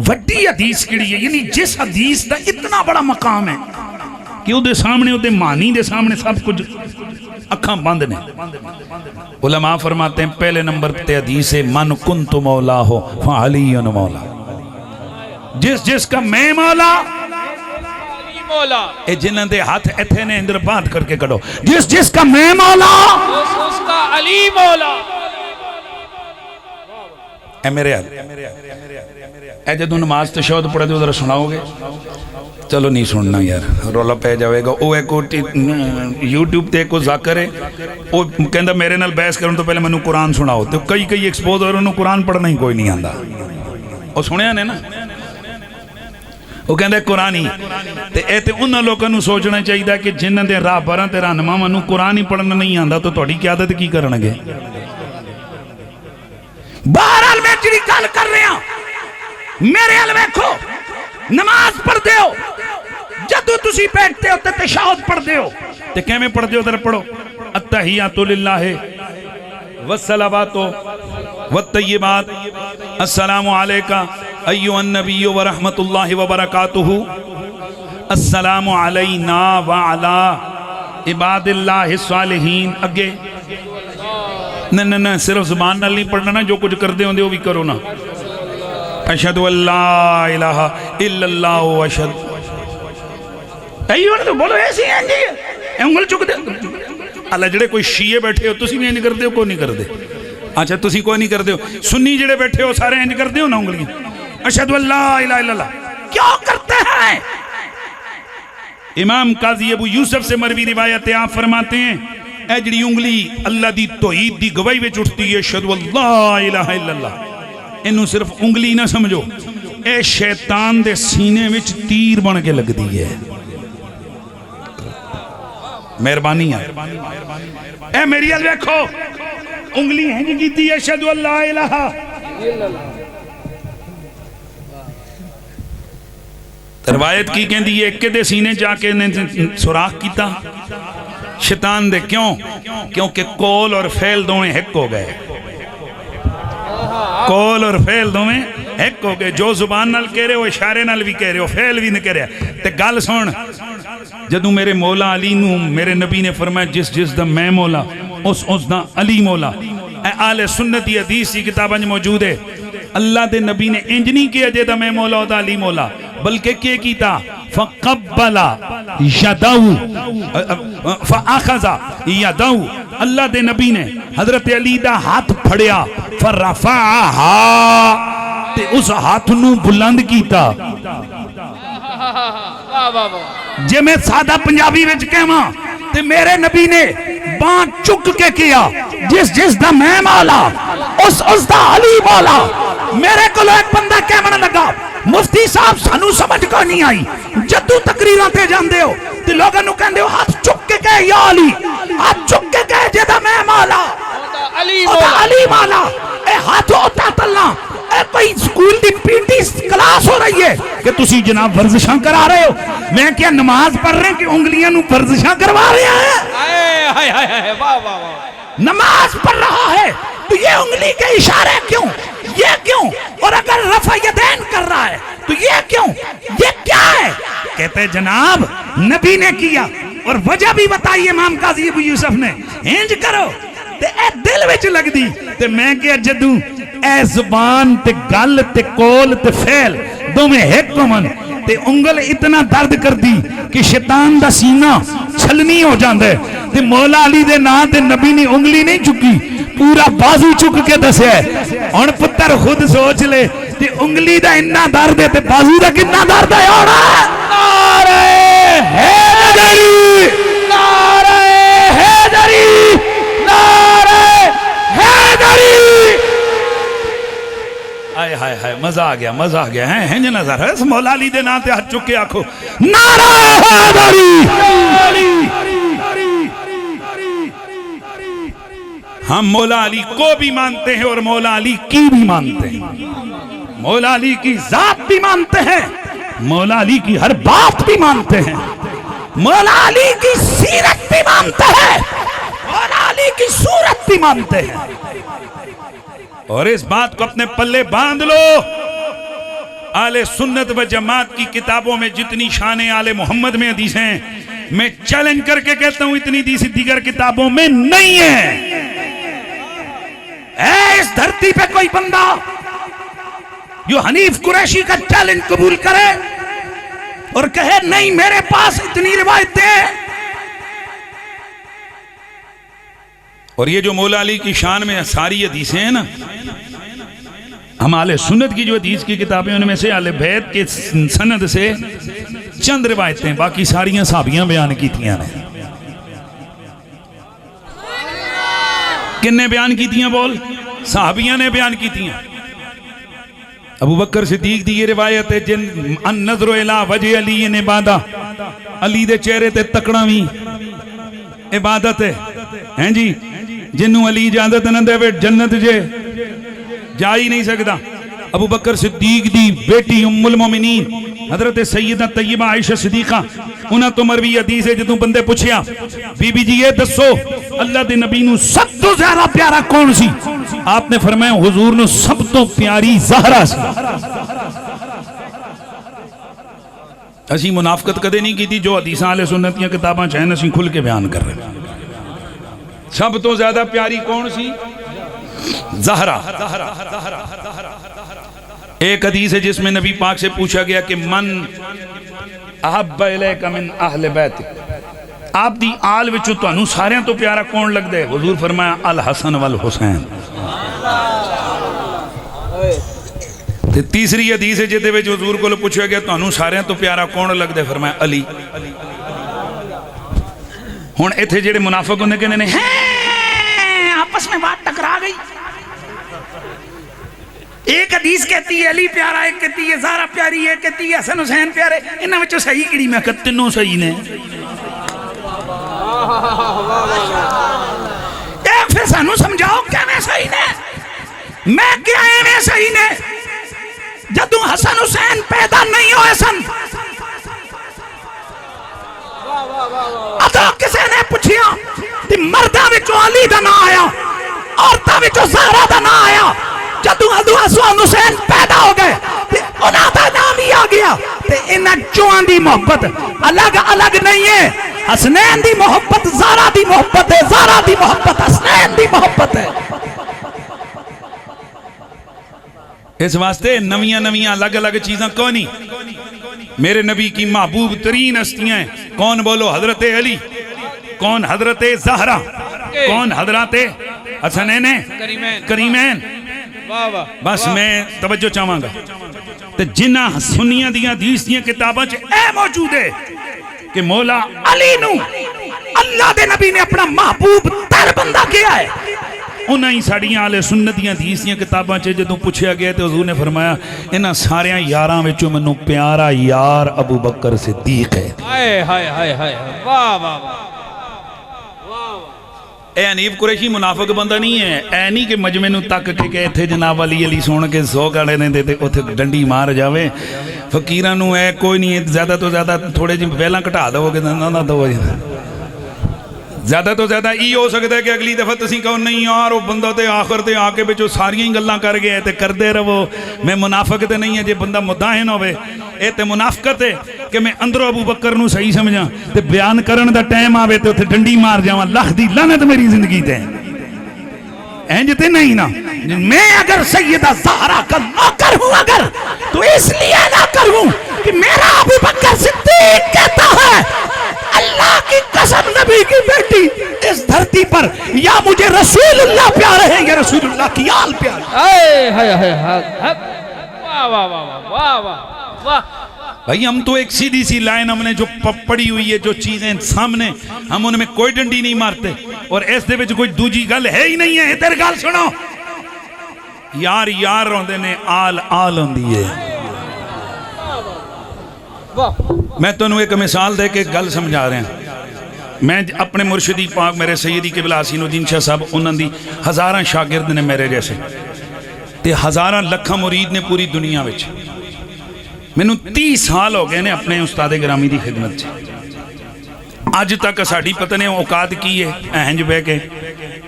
وڈی حدیث کیڑی ہے یعنی جس حدیث دا اتنا بڑا مقام ہے کہ وہ دے سامنے وہ دے معنی دے سامنے سب کچھ اکھاں بند نے. علماء فرماتے ہیں پہلے نمبر تے حدیث ہے من کنت مولا ہو فعلی مولا. جس کا میں مولا اے جنہاں دے ہاتھ ایتھے نے اندر بات کر کے کڑو جس کا میں مولا اس کا علی مولا. اے میرے حال اے جدو نماز تشہد پڑھے دے ادھر سناؤ گے. چلو نہیں سننا یار رولا پہ جاوے گا. وہ ایک یوٹیوب تے کوئی ذاکر ہے وہ کہندہ میرے نال بحث کروں تو پہلے میں نے قرآن سناؤ تو کئی ایکسپوز اور انہوں قرآن پڑھنا ہی کوئی نہیں آندا. وہ سنیا نے نا وہ کہندہ قرآن ہی تے انہوں لوگوں نے سوچنا چاہیے کہ جنہاں دے راہ براں تے رہنما انہوں قرآن ہی پڑھنا نہیں آندا تو تہاڈی قیادت کی کرنگے. بہرحال میں جڑی گل کر رہے ہیں میرے حال ویکھو نماز پڑھ دیو جدو تسی بیٹھتے ہو تے تشہد پڑھ دیو تے کیمیں پڑھ دیو در پڑھو التحیات للہ والصلوات والطیبات السلام علیکہ ایھا النبی ورحمۃ اللہ وبرکاتہ، السلام علینا وعلی عباد اللہ الصالحین. اگے نہ صرف زبان نال نہیں پڑھنا نا، جو کچھ کردے ہوندے وہ بھی کرو نا. اشہد ان لا الہ الا اللہ واشہد. ایوہ تو بولو ایسی ہیں جی، انگل چک دے. اللہ جڑے کوئی شیعہ بیٹھے ہو تسی بھی انج کردے ہو؟ کوئی نہیں کردے. اچھا تسی کوئی نہیں کردے ہو. سنی جڑے بیٹھے ہو سارے انج کردے ہو نا انگلیاں؟ اشہد ان لا الہ الا اللہ کیوں کرتے ہیں؟ امام قاضی ابو یوسف سے مروی روایت ہے، آپ فرماتے ہیں اے جڑی انگلی اللہ دی توحید دی گواہی وچ اٹھتی ہے، اشہد ان لا الہ الا اللہ، انہوں صرف انگلی نہ سمجھو، اے شیطان دے سینے وچ تیر بن کے لگ دی ہے. مہربانی ہے. اے میری ال دیکھو انگلی ہنج کیتی ہے، اشہد ان لا الہ الا اللہ. روایت کی کہندی ہے کہ دے سینے جا کے سوراخ کیتا شیطان دے. کیوں؟ کیونکہ قول اور فعل دونیں ہک ہو گئے. قول اور فعل دونیں ہک ہو گئے. جو زبان نال کہہ رہے ہو اشارے نال بھی کہہ رہے ہو، فعل بھی نہ کہہ رہے. تے گل سن، جدوں میرے مولا علی نو میرے نبی نے فرمایا جس دا میں مولا اس دا علی مولا. اے آل سنت دی حدیث کی کتاباں موجود ہے. اللہ دے نبی نے انج نہیں کیا جے دا میں مولا او دا علی مولا، بلکہ کیا کیتا؟ فقبل یدہو فاخذ یدہو. اللہ دے نبی نے حضرت علی دا ہاتھ پھڑیا، فرفعہا، تے اس ہاتھ نو بلند کیتا. جے میں سادہ پنجابی وچ کہواں تے میرے نبی نے بان چک کے کیا، جس دا میں مولا اس دا علی مولا. میرے کو ایک بندہ کہنا لگا مفتی صاحب سانو سمجھ کو نہیں آئی، جدو تقریروں تے جاندے ہو تے لوگوں نو کہندے ہو ہاتھ چک کے کہے یا علی، ہاتھ چک کے کہے جے دا میں مولا علی مولا. اے ہاتھ ہوتا تلنا، اے کوئی سکول دی پیٹی کلاس ہو رہی ہے کہ تسی جناب ورزشاں کرا رہے ہو؟ میں کیا نماز پڑھ رہے ہیں کہ انگلیاں نو ورزشاں کروا رہے ہیں؟ نماز پڑھ رہا ہے تو یہ انگلی کے اشارے کیوں؟ یہ کیوں؟ اور اگر رفع یدین کر رہا ہے تو یہ کیوں؟ یہ کیا ہے؟ کہتے جناب نبی نے کیا، اور وجہ بھی بتائی امام قاضی ابو یوسف نے. انج کرو تے اے دل وچ لگ دی. تے میں کیا جدوں اے زبان تے گل تے قول تے فعل دوویں ہک ہون تے انگل اتنا درد کر دی کہ شیطان دا سینہ چھلنی ہو جاندا ہے. تے مولا علی دے نا تے نبی نے انگلی نہیں چکی، پورا بازو چک کے دسیا ہے. ہن پتر خود سوچ لے تے انگلی دا اتنا درد ہے تے بازو دا کتنا درد ہے. ہونا نعرہ حیدری، نعرہ حیدری، نعرہ حیدری. آئے ہائے ہائے مزہ آ گیا، مزہ آ گیا. ہیں جو نظر ہے اس مولا علی دے نام تے ہاتھ چک کے آکھو نعرہ حیدری. ہم مولا علی کو بھی مانتے ہیں اور مولا علی کی بھی مانتے ہیں، مولا علی کی ذات بھی مانتے ہیں، مولا علی کی ہر بات بھی مانتے ہیں، مولا علی کی سیرت بھی مانتے ہیں، مولا علی کی صورت بھی مانتے ہیں. اور اس بات کو اپنے پلے باندھ لو. آل سنت و جماعت کی کتابوں میں جتنی شان آل محمد میں حدیث ہیں، میں چیلنج کر کے کہتا ہوں اتنی حدیث دیگر کتابوں میں نہیں ہے. اے اس دھرتی پہ کوئی بندہ جو حنیف قریشی کا چیلنج قبول کرے اور کہے نہیں میرے پاس اتنی روایتیں. اور یہ جو مولا علی کی شان میں ساری حدیثیں ہیں نا، ہم آل سنت کی جو حدیث کی کتابیں ان میں سے آل بیت کے سند سے چند روایتیں، باقی ساریاں صحابیاں بیان کی تھیاں نے. کن نے بیان کی تھیاں؟ بول. صحابیاں نے بیان کی تھیاں. ابو بکر صدیق دی یہ روایت ہے جن النظر الی وجہ علی عبادہ، علی دے چہرے تے تکڑا بھی عبادت ہے. ہیں جی جنہوں علی اجازت نہ دے جنت جے جا ہی نہیں سکتا. ابو بکر صدیق دی بیٹی ام المومنین حضرت سیدہ طیبہ عائشہ صدیقہ انہاں تو مروی حدیث ہے جدوں بندے پوچھیا بی بی جی یہ دسو اللہ دے نبی نو سب تو زیادہ پیارا کون سی؟ آپ نے فرمایا حضور نو سب تو پیاری زہرا سی۔ اسی منافقت کدے نہیں کی تھی، جو حدیثاں اہل سنت کی کتاباں چاہیں اسی کھل کے بیان کر رہے ہیں۔ سب تو زیادہ پیاری کون سی؟ زہرا۔ ایک حدیث ہے جس میں نبی پاک سے پوچھا گیا کہ من احب الیک من اہل بیت، آپ دی آل وچوں تانوں ساریاں تو پیارا کون لگ دے؟ حضور فرمایا الحسن والحسین۔ تیسری حدیث ہے جدے وچ حضور کو پوچھا گیا تانوں ساریاں تو پیارا کون لگ دے؟ فرمایا علی۔ ہن ایتھے جڑے منافق ہوندے کہندے نے آپس میں بات ٹکرا گئی، ایک حدیث کہتی ہے علی پیارا، ایک کہتی ہے زہرا پیاری، ایک کہتی ہے حسن حسین پیارے، انہاں وچوں صحیح کیڑی؟ میں کہ تینوں صحیح نے۔ پھر سانوں سمجھاؤ کیویں صحیح نے؟ میں کیا ایویں صحیح نے؟ جدوں حسن حسین پیدا نہیں ہوئے سن ادا کسے نے پوچھیا تے مرداں وچوں علی دا نام آیا، عورتاں وچوں زہرا دا نام آیا۔ جدوں حسن حسین پیدا ہو گئے تے انہاں دا نام ہی آ گیا۔ تے انہاں چواں دی محبت الگ الگ نہیں ہے، حسنین دی محبت زہرا دی محبت ہے، زہرا دی محبت حسنین دی محبت ہے۔ اس واسطے نویاں نویاں الگ الگ چیزاں کون نہیں؟ میرے نبی کی محبوب ترین ہستیاں ہیں، کون بولو؟ حضرت علی، کون؟ حضرت زہرا، کون؟ حضرت حسنین کریمین۔ بس میں توجہ چاہواں گا تے جنہ سنیاں دیاں حدیث دیاں کتاباں چ اے موجود ہے کہ مولا علی نو اللہ دے نبی نے اپنا محبوب تر بندہ کیا ہے۔ انہاں ہی ساڑیاں اہل سنت دیاں حدیث دیاں کتاباں چ جدوں پوچھیا گیا تے حضور نے فرمایا انہاں ساریاں یاراں وچوں مینوں پیارا یار ابو بکر صدیق ہے۔ ہائے ہائے ہائے ہائے، واہ واہ واہ۔ اے حنیف قریشی منافق بندہ نہیں ہے، اے نہیں کہ مجمع نو تک کہ ایتھے جناب علی علی سن کے سو گاڑے نے دے تے اوتھے ڈنڈی مار جاوے۔ فقیراں نو اے کوئی نہیں ہے، زیادہ تو زیادہ تھوڑے جی پہلاں گھٹا دو گے نہ دو، زیادہ تو زیادہ ای ہو سکتا ہے کہ اگلی دفعہ تسی کہو نہیں یار وہ بندہ تے آخر تے آکے بچو ساریاں ہی گلاں کر گئے تے کر دے رہو۔ میں منافق تے نہیں ہے جے بندہ مداہن ہوئے، اے تے منافقت ہے کہ میں اندروں ابو بکر نو صحیح سمجھاں تے بیان کرن دا ٹائم آوے تے اتھے ڈنڈی مار جاواں، لکھ دی لعنت میری زندگی تے اینج تے نہیں نا۔ میں اگر سیدہ زہرا کا نوکر ہوں اگر تو اس لیے نوکر ہوں کہ میرا ابو بکر صدیق کہتا ہے اللہ کی قسم نبی کی بیٹی اس دھرتی پر یا مجھے رسول اللہ پیارے ہیں یا رسول اللہ کی آل پیارے۔ بھائی ہم تو ایک سیدھی سی لائن ہم نے جو پڑی ہوئی ہے، جو چیزیں سامنے، ہم ان میں کوئی ڈنڈی نہیں مارتے اور اس دے وچ کوئی دوجی گل ہے ہی نہیں ہے۔ ادھر گل سنو، یار یار روندے نے، آل آل ہوندی ہے۔ میں تو ایک مثال دے کے گل سمجھا رہے ہیں۔ میں اپنے مرشدی پاک میرے سیدی قبلہ حسین الدین شاہ صاحب، انہوں دی ہزاراں شاگرد نے میرے جیسے تے ہزاراں لکھاں مرید نے پوری دنیا وچ۔ میں نو 30 سال ہو گئے نے اپنے استاد گرامی دی خدمت سے، اج تک ساڑی پتہ نے اوقات کی ہے اہنج بے کے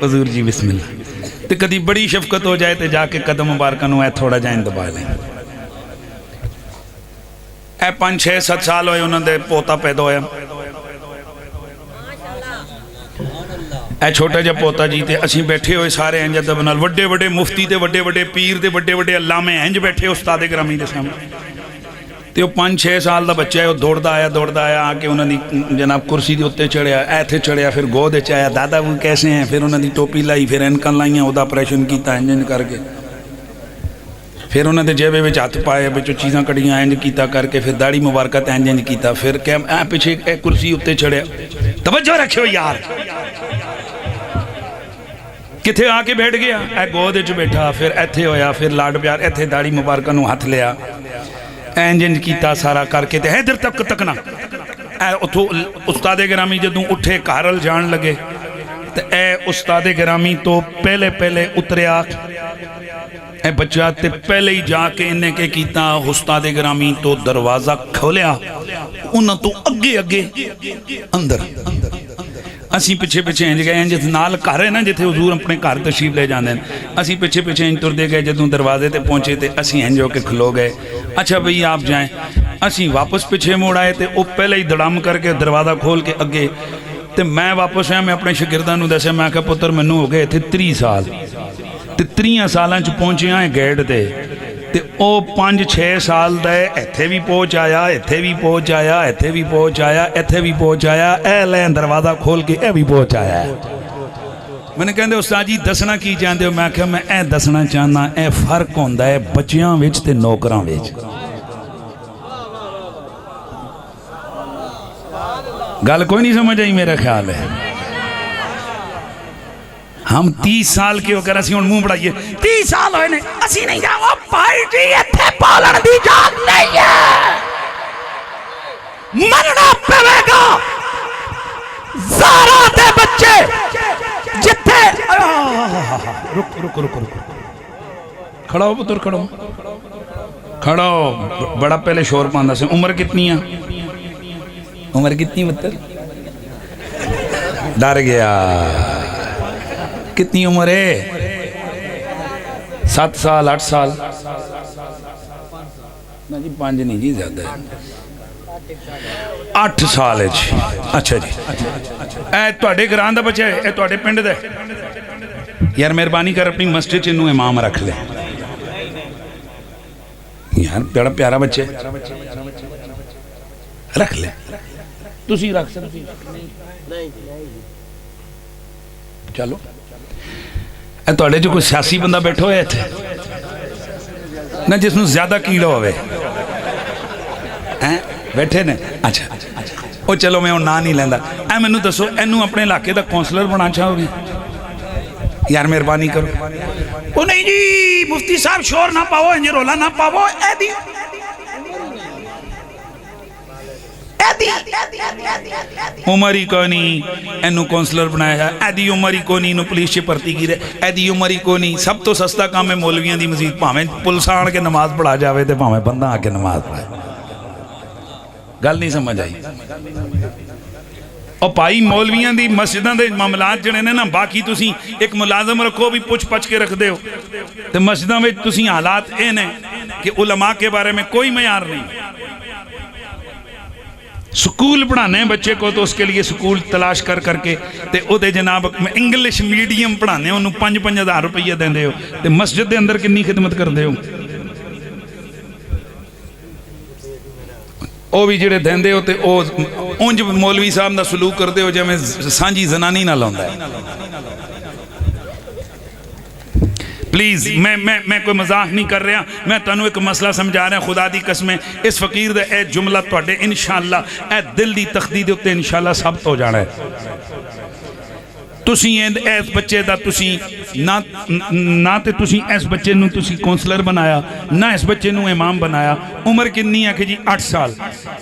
حضور جی بسم اللہ تے کدی بڑی شفقت ہو جائے تے جا کے قدم مبارکہ نو اے تھوڑا جائیں دبا لیں۔ اے 5-6-7 سال ہوئے انہوں نے پوتا پیدا ہویا، اے چھوٹا جا پوتا جی تے اسی بیٹھے ہوئے سارے انجا دبنال، وڈے وڈے مفتی تے وڈے وڈے پیر تے وڈے وڈے علامہ انج بیٹھے استاد گرامی دے سامنے تے وہ 5-6 سال دا بچہ ہے، وہ دوڑ دا آیا آکے انہوں نے جناب کرسی دے اتے چڑھیا، ایتھے چڑھیا، پھر گود چایا، دادا وہ کیسے ہیں، پھر انہوں نے ٹوپی لائی، پھر انکن لائیاں، ادا پریشن کیتا انجن کر کے، پھر انہوں نے جیبے وچ ہاتھ پائے بچو چیزاں کڑیاں انج کیتا کر کے، پھر داڑھی مبارکت انج کیتا، پھر پیچھے کرسی اتے چڑھیا۔ توجہ رکھو یار، کتھے آ کے بیٹھ گیا، اے گود وچ بیٹھا، پھر ایتھے ہویا، پھر لاڈ پیار، ایتھے داڑھی مبارکہ نو ہاتھ لیا، انج کیتا سارا کر کے تے ادھر تک تکنا۔ اے اتھو استاد گرامی جدوں اٹھے کارل جان لگے تے اے استاد گرامی تو پہلے پہلے اتریا، اے بچہ تے پہلے ہی جا کے انہیں کے کیتا، استاد گرامی تو دروازہ کھولیا، انہاں تو اگے اگے اندر اسی پیچھے پیچھے انج گئے جس نال گھر ہے نا جتھے حضور اپنے گھر تشریف لے جاندے ہیں اسی پیچھے پیچھے انج تردے گئے جدوں دروازے تے پہنچے تے اسی انج ہو کے کھلو گئے اچھا بھئی آپ جائیں اسی واپس پیچھے موڑ آئے تے او پہلے ہی دڑام کر کے دروازہ کھول کے اگے تے میں واپس آیا میں اپنے شاگرداں نوں دسیا میں کہا پتر مینوں ہو گئے تھے 30 سال تے 30 سالاں چ پہنچے آئے گیٹ تے او 5-6 سال دے ایتھے بھی پہنچ آیا ایتھے بھی پہنچ آیا ایتھے بھی پہنچ آیا ایتھے بھی پہنچ آیا اے لین دروازہ کھول کے اے بھی پہنچ آیا ہے میں نے کہندے استاد جی دسنا کی چاہندے ہو میں کہا میں اے دسنا چاہنا اے فرق ہوندا ہے بچیاں وچ تے نوکراں وچ گل کوئی نہیں سمجھ آئی میرا خیال ہے ہم 30 سال کے ہو کر اسی ہن منہ بڑھائیے 30 سال ہوئے نے اسی نہیں جاؤ بھائی جی ایتھے پالن دی جان نہیں ہے مرنا پوے گا زارا دے بچے جتھے رک رک رک رک کھڑا ہو پتر کھڑا ہو کھڑا ہو بڑا پہلے شور پاندہ سے عمر کتنی ہے عمر کتنی مطلب ڈر گیا کتنی عمر ہے 7 سال 8 سال نا جی 5 نہیں جی زیادہ ہے 8 سال ہے جی اچھا جی اے توڑے گران دا بچے اے توڑے پنڈ دے یار مہربانی کر اپنی مسجد چنو امام رکھ لے یار بڑا پیارا بچے رکھ لے تسی رکھ سکتے چلو اے توڑے جو کوئی سیاسی بندہ بیٹھو ہے تھے نہ جس میں زیادہ کیڑا ہوئے بیٹھے نے اچھا او چلو میں نا نہیں لیندہ اے میں نو دسو اینو اپنے علاقے دا کونسلر بنا چاہو گی یار مہربانی کرو او نہیں جی مفتی صاحب شور نہ پاؤ انجی رولا نہ پاؤ اے دی عمری کو نہیں اینو کونسلر بنایا ہے ایدی عمری کو نہیں انو پولیس چے پرتی کی رہے ایدی عمری کو نہیں سب تو سستا کام ہے مولویاں دی مزید پاہمیں پلسان کے نماز پڑھا جاوے تھے پاہمیں بندہ آکے نماز پڑھائے گل نہیں سمجھ آئی اور پائی مولویاں دی مسجداں دے معاملات جڑے نے نا باقی تسی ایک ملازم رکھو بھی پچھ پچھ کے رکھ دے ہو تو مسجداں میں تسی حالات این ہیں کہ علماء کے بارے میں کوئی معیار نہیں سکول پڑھانے ہیں بچے کو تو اس کے لیے سکول تلاش کر کر کے تے او دے جناب انگلش میڈیم پڑھانے ہیں انہوں 5,000 روپیہ دیں دے ہو تے مسجد دے اندر کنی خدمت کر دے ہو او بھی جڑے دیں دے ہو تے او اونج مولوی صاحب دا سلوک کر دے ہو جب میں سانجی زنانی نہ لوندا ہے پلیز میں کوئی مزاح نہیں کر رہا میں تنو ایک مسئلہ سمجھا رہا خدا دی قسمیں اس فقیر دے اے جملہ توڑے انشاءاللہ اے دل دی تخدید ہوتے انشاءاللہ ثابت ہو جانا ہے تسی ایس بچے دا تسی نہ تے تسی ایس بچے نو تسی کونسلر بنایا نہ اس بچے نو امام بنایا عمر کنی ہے کہ جی 8 سال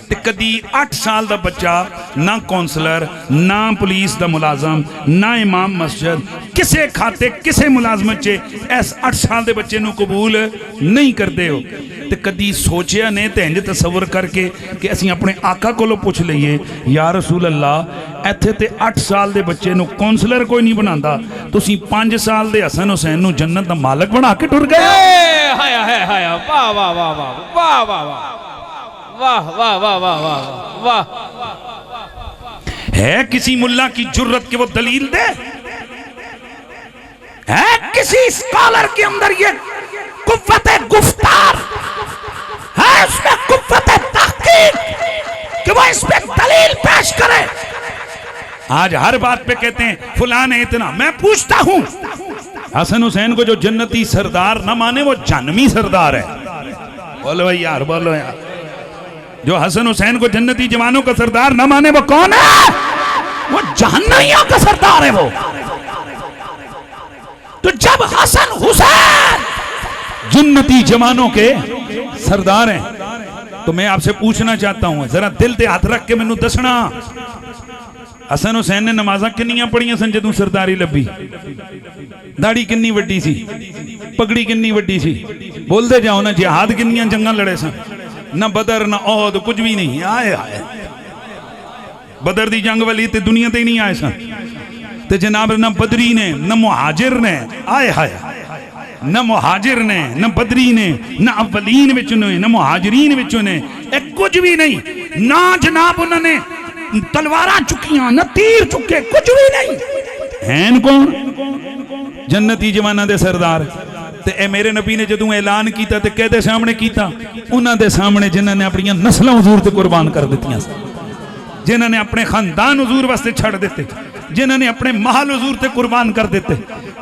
تے کدی 8 سال دا بچہ نہ کونسلر نہ پولیس دا ملازم نہ امام مسجد کسے کھاتے کسے ملازمت چے ایس 8 سال دے بچے نو قبول نہیں کرتے ہو تے کدی سوچیا نے تے انج تصور کر کے کہ اسی اپنے آقا کو لو پوچھ لئیے یا رسول اللہ ایتھے تے 8 سال دے بچے نو کونسلر کوئی نہیں بناندا تو اسی 5 سال دے حسن حسین نو جنت دا مالک بنا کے ٹر گئے ہایا واہ واہ واہ واہ واہ واہ واہ واہ واہ واہ واہ ہے کسی ملا کی جرت کے وہ دلیل دے ہے کسی اسکالر کے اندر یہ قوت گفتار ہے اس میں قوت تحقیق کہ وہ اس پہ دلیل پیش کرے آج ہر بات پہ کہتے ہیں فلان ہے اتنا میں پوچھتا ہوں حسن حسین کو جو جنتی سردار نہ مانے وہ جہنمی سردار ہے بولو یار بولو یار جو حسن حسین کو جنتی جوانوں کا سردار نہ مانے وہ کون ہے وہ جہنمیوں کا سردار ہے وہ تو جب حسن حسین جنتی جوانوں کے سردار ہیں تو میں آپ سے پوچھنا چاہتا ہوں ذرا دل تے ہاتھ رکھ کے میں نو دسنا حسن حسین نے نمازہ کنیاں پڑھیاں سن جدوں سرداری لبی داڑھی کنی وڈی سی پگڑی کنی وڈی سی بول دے جاؤ نا جہاد کنیاں جنگاں لڑے سن نہ بدر نہ احد کچھ بھی نہیں آئے آئے بدر دی جنگ والی تے دنیا تے ہی نہیں آئے سن تے جناب نہ بدری نے نہ مہاجر نے آئے ہائے نہ مہاجر نے نہ بدری نے نہ اولین وچ نے نہ مہاجرین وچ نے ایک کچھ بھی نہیں نہ جناب انہوں نے تلواراں چکیاں نہ تیر چکے کچھ بھی نہیں ہیں کون جنتی جوانہ دے سردار تے اے میرے نبی نے جدوں اعلان کیتا تے کہتے سامنے کیتا انہاں دے سامنے جنہاں نے اپنی نسلیں حضور تے قربان کر دیتیاں جنہاں نے اپنے خاندان حضور واسطے چھڑ دیتے جنہاں نے اپنے محل حضور تے قربان کر دیتے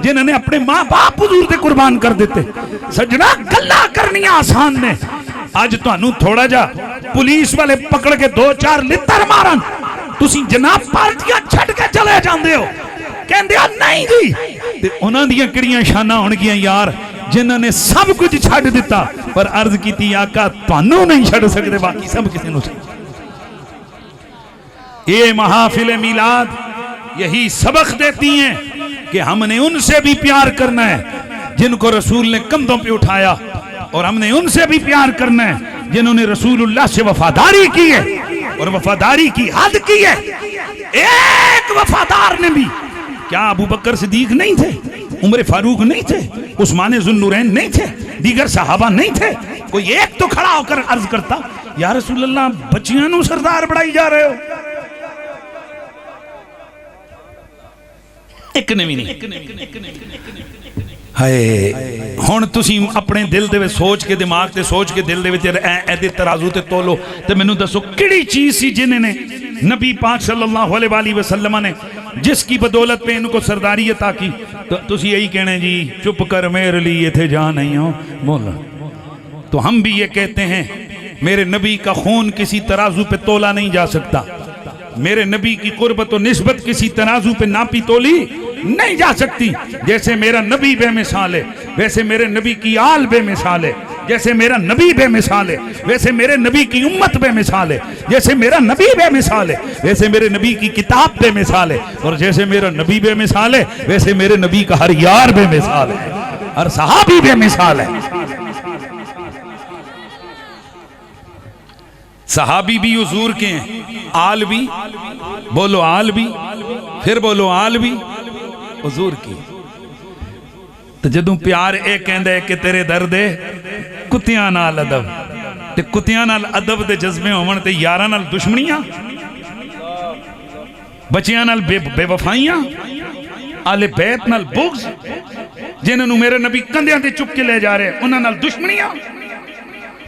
جنہاں نے اپنے ماں باپ حضور تے قربان کر دیتے سجنا گلا کرنی آسان نے آج تو انہوں تھوڑا جا پولیس والے پکڑ کے 2-4 لتر مارن تسی جناب پارٹیاں چھڑ کے چلے جان دے ہو کہن دیا نہیں جی انہاں دیا کڑیاں شانہ ہونگیاں یار جنہاں نے سب کچھ چھڑ دیتا پر عرض کی تھی آقا تانوں نہیں چھڑ سکتے باقی سب کسی نو چھڑ یہ محافل میلاد یہی سبق دیتی ہیں کہ ہم نے ان سے بھی پیار کرنا ہے جن کو رسول نے کندھوں پہ اٹھایا اور ہم نے ان سے بھی پیار کرنا ہے جنہوں نے رسول اللہ سے وفاداری کی ہے اور وفاداری کی حد کی ہے ایک وفادار نے بھی کیا ابو بکر صدیق نہیں تھے عمر فاروق نہیں تھے عثمان ذو النورین نہیں تھے دیگر صحابہ نہیں تھے کوئی ایک تو کھڑا ہو کر عرض کرتا یا رسول اللہ بچیاں نو سردار بڑھائی جا رہے ہو ایک نے بھی نہیں ہائے ہون تسی اپنے دل دے سوچ کے دماغ تے سوچ کے دل دے اے ترازو تے تولو تے میں نو دسو کڑی چیز سی جنہیں نے نبی پاک صلی اللہ علیہ وسلم نے جس کی بدولت پہ ان کو سرداری عطا کی تو تسی یہی کہنے جی چپ کر میرے لیے تھے جا نہیں ہو بولا تو ہم بھی یہ کہتے ہیں میرے نبی کا خون کسی ترازو پہ تولا نہیں جا سکتا میرے نبی کی قربت و نسبت کسی ترازو پہ ناپی تولی نہیں جا سکتی جیسے میرا نبی بے مثال ہے ویسے میرے نبی کی آل بے مثال ہے جیسے میرا نبی بے مثال ہے ویسے میرے نبی کی امت بے مثال ہے جیسے میرا نبی بے مثال ہے ویسے میرے نبی کی کتاب بے مثال ہے اور جیسے میرا نبی بے مثال ہے ویسے میرے نبی کا ہر یار بے مثال ہے ہر صحابی بے مثال ہے صحابی بھی حضور کے ہیں آل بھی بولو آل بھی پھر بولو آل بھی حضور کی تو جدوں پیار اے کہندے کہ تیرے دردے کتیاں نال ادب تے کتیاں نال ادب دے جذبے ہون تے یاراں نال دشمنیاں بچیاں نال بے وفائیاں آل بیت نال بغض جنہاں نو میرے نبی کندھیاں تے چک کے لے جا رہے انہاں نال دشمنیاں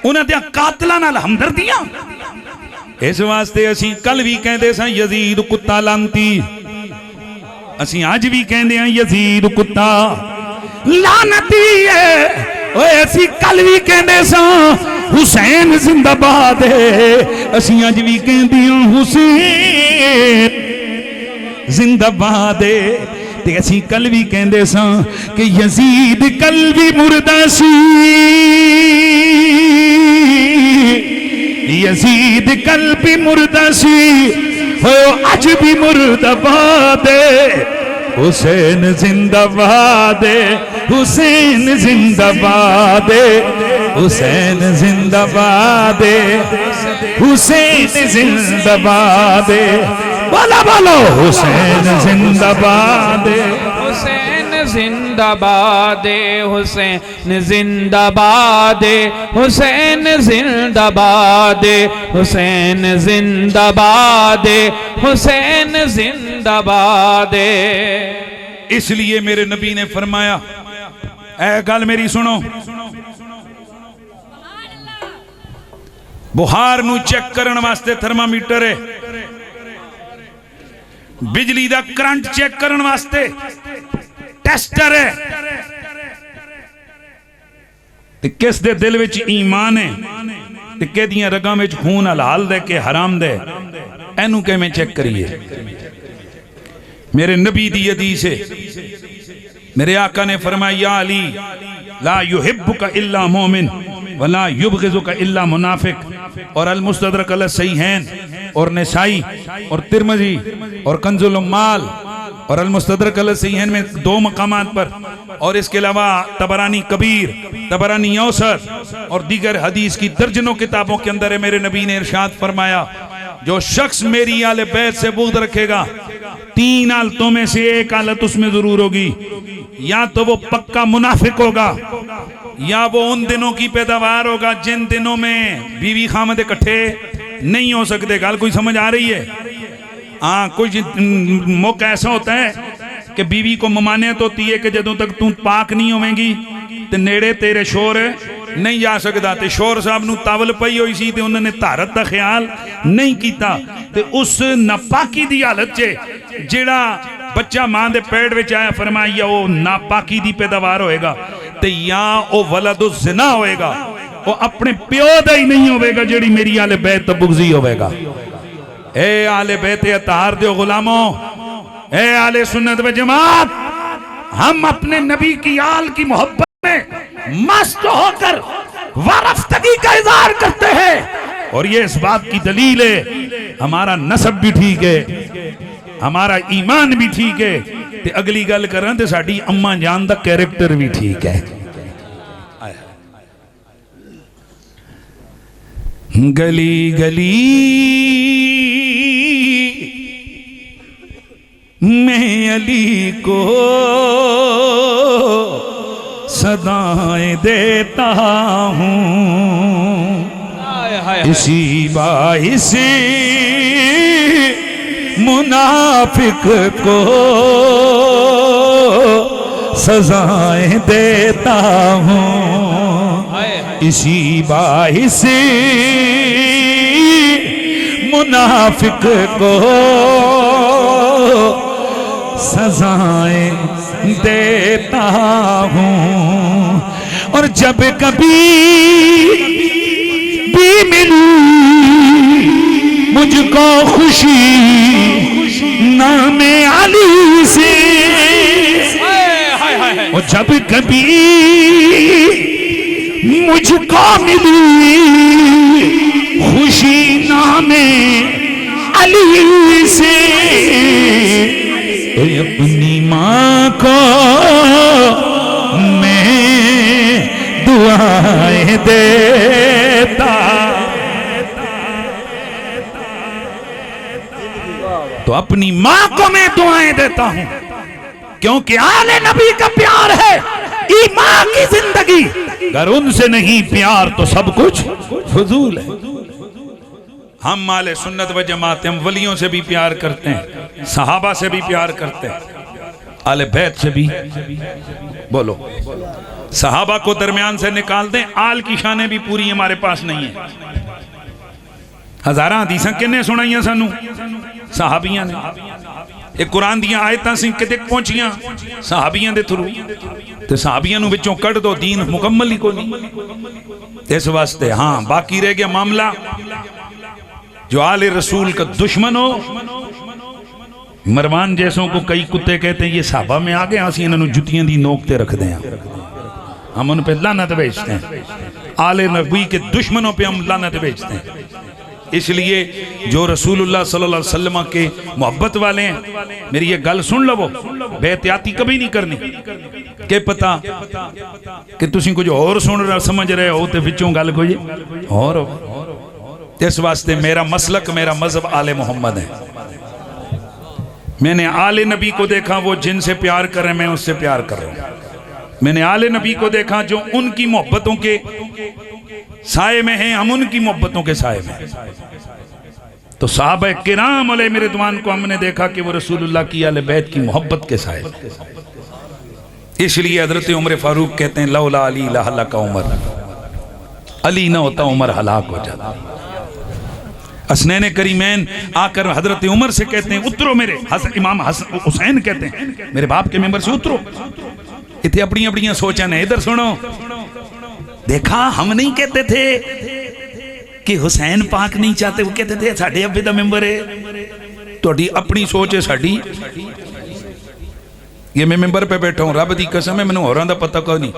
انہاں دیا قاتلاں نال ہمدردیاں اس واسطے اسی کل بھی کہندے ساں یزید کتا لانتی اسی آج بھی کہندے ہیں یزید کتا لعنتی ہے اوے اسی کل بھی کہندے ساں حسین زندہ باد ہے اسی آج بھی کہندے ہیں حسین زندہ باد ہے تے اسی کل بھی کہندے ساں کہ یزید کل بھی مردہ سی یزید کل بھی مردہ سی آج بھی مردہ باد حسین زندہ باد حسین زندہ باد حسین زندہ باد حسین زندہ باد بولا بولو حسین زندہ باد حسین زندہ باد حسین زندہ باد حسین زندہ باد حسین زندہ باد حسین زندہ باد اس لیے میرے نبی نے فرمایا اے گل میری سنو بخار نو چیک کرن واسطے تھرمامیٹر ہے بجلی دا کرنٹ چیک کرن واسطے ٹیسٹر ہے تے کس دے دل وچ ایمان ہے تے کہ دیاں رگاں وچ خون حلال دے کہ حرام دے اینو کہ میں چیک کریے میرے نبی دی حدیث ہے میرے آقا نے فرمایا یا علی لا یحبک الا مومن ولا یبغضک الا منافق اور المستدرک علی الصحیحین اور نسائی اور ترمذی اور کنز العمال اور المستدرک علی الصحیحین میں 2 مقامات پر، اور اس کے علاوہ طبرانی کبیر، طبرانی اوسط اور دیگر حدیث کی درجنوں کتابوں کے اندر ہے، میرے نبی نے ارشاد فرمایا جو شخص میری آل بیت سے بغض رکھے گا 3 حالتوں میں سے ایک حالت اس میں ضرور ہوگی، یا تو وہ پکا منافق ہوگا، یا وہ ان دنوں کی پیداوار ہوگا جن دنوں میں بیوی خامد اکٹھے نہیں ہو سکتے۔ گال کوئی سمجھ آ رہی ہے؟ ہاں، کوئی موقع ایسا ہوتا ہے کہ بیوی کو ممانعت ہوتی ہے کہ جدوں تک تم پاک نہیں ہویں گی تے نیڑے تیرے شور نہیں جا سکتا، تے شور صاحب نو تاول پئی ہوئی سی تے انہوں نے طہارت دا خیال نہیں کیتا، تے اس ناپاکی دی حالت چے جیڑا بچہ ماں دے پیٹ وچ آیا، فرمایا وہ ناپاکی دی پیداوار ہوئے گا، تے یا او ولد الزنا ہوئے گا، وہ اپنے پیو دا ہی نہیں ہوئے گا جیڑی میری آل بیت بغضی ہوئے گا۔ اے آل بیت اطہار دیو غلاموں، اے آل سنت و جماعت، ہم اپنے نبی کی آل کی محبت میں مست ہو کر وارفتگی کا اظہار کرتے ہیں، اور یہ اس بات کی دلیل ہے ہمارا نسب بھی ٹھیک ہے، ہمارا ایمان بھی ٹھیک ہے، تے اگلی گل کریں تے ساڑی اماں جان دا کیریکٹر بھی ٹھیک ہے۔ گلی گلی میں علی کو صدائیں دیتا ہوں، اسی باعث منافق کو سزائیں دیتا ہوں، اسی باعث منافق کو سزائیں دیتا ہوں، اور جب کبھی بھی ملی مجھ کو خوشی نام علی سے، اور جب کبھی مجھ کو ملی خوشی نام علی سے، اپنی ماں کو میں دعائیں دیتا، تو اپنی ماں کو میں دعائیں دیتا ہوں، کیونکہ آل نبی کا پیار ہے ایمان کی زندگی، اگر ان سے نہیں پیار تو سب کچھ فضول ہے۔ ہم آل سنت و جماعت، ہم ولیوں سے بھی پیار کرتے ہیں، صحابہ سے بھی پیار کرتے ہیں، آل بیت سے بھی، بولو صحابہ کو درمیان سے نکال دیں، آل کی شانیں بھی پوری ہمارے پاس نہیں ہیں۔ ہزاراں حدیثاں کنے سنائیاں سانو صحابیاں نے، ایک قرآن دیاں آیتاں سے کتے پہنچیاں صحابیاں دے تھرو، تے صحابیاں نو بچوں کڑ دو، دین مکمل ہی کو نہیں۔ اس واسطے ہاں باقی رہ گیا معاملہ جو آل رسول کا دشمن ہو، مروان جیسوں کو کئی کتے کہتے ہیں یہ صحابہ میں آگے آسی انہوں جتیاں دی نوکتے رکھ دیں، ہم ان پہ لعنت بیچتے ہیں، آل نبی کے دشمنوں پہ ہم لعنت بیچتے ہیں۔ اس لیے جو رسول اللہ صلی اللہ علیہ وسلم کے محبت والے ہیں، میری یہ گل سن لو، بے احتیاطی کبھی نہیں کرنی، کہ پتا کہ تسی کچھ اور سن رہے سمجھ رہے ہو تے وچوں گل کوئی اور ہو۔ اس واسطے میرا مسلک، میرا مذہب آل محمد ہے۔ میں نے آل نبی کو دیکھا وہ جن سے پیار کر رہے ہیں، میں اس سے پیار کر رہا ہوں۔ میں نے آل نبی کو دیکھا جو ان کی محبتوں کے سائے میں ہیں، ہم ان کی محبتوں کے سائے میں۔ تو صحابہ کرام علیہ رضوان کو ہم نے دیکھا کہ وہ رسول اللہ کی آل بیت کی محبت کے سائے میں۔ اس لیے حضرت عمر فاروق کہتے ہیں لولا علی لہلک عمر، علی نہ ہوتا عمر ہلاک ہو جاتا۔ حسنین کریمین آ کر حضرت عمر سے کہتے ہیں اترو میرے، امام حسین کہتے ہیں میرے باپ کے ممبر سے اترو۔ اتنے اپنی اپنی سوچیں نے، ادھر سنو، دیکھا ہم نہیں کہتے تھے کہ حسین پاک نہیں چاہتے، وہ کہتے تھے ساڑھے ابے دا ممبر ہے، تو اپنی سوچ ہے ساڑھی، یہ میں ممبر پہ بیٹھا ہوں، رب دی قسم ہے میں نے ہوران دا پتہ کوئی نہیں۔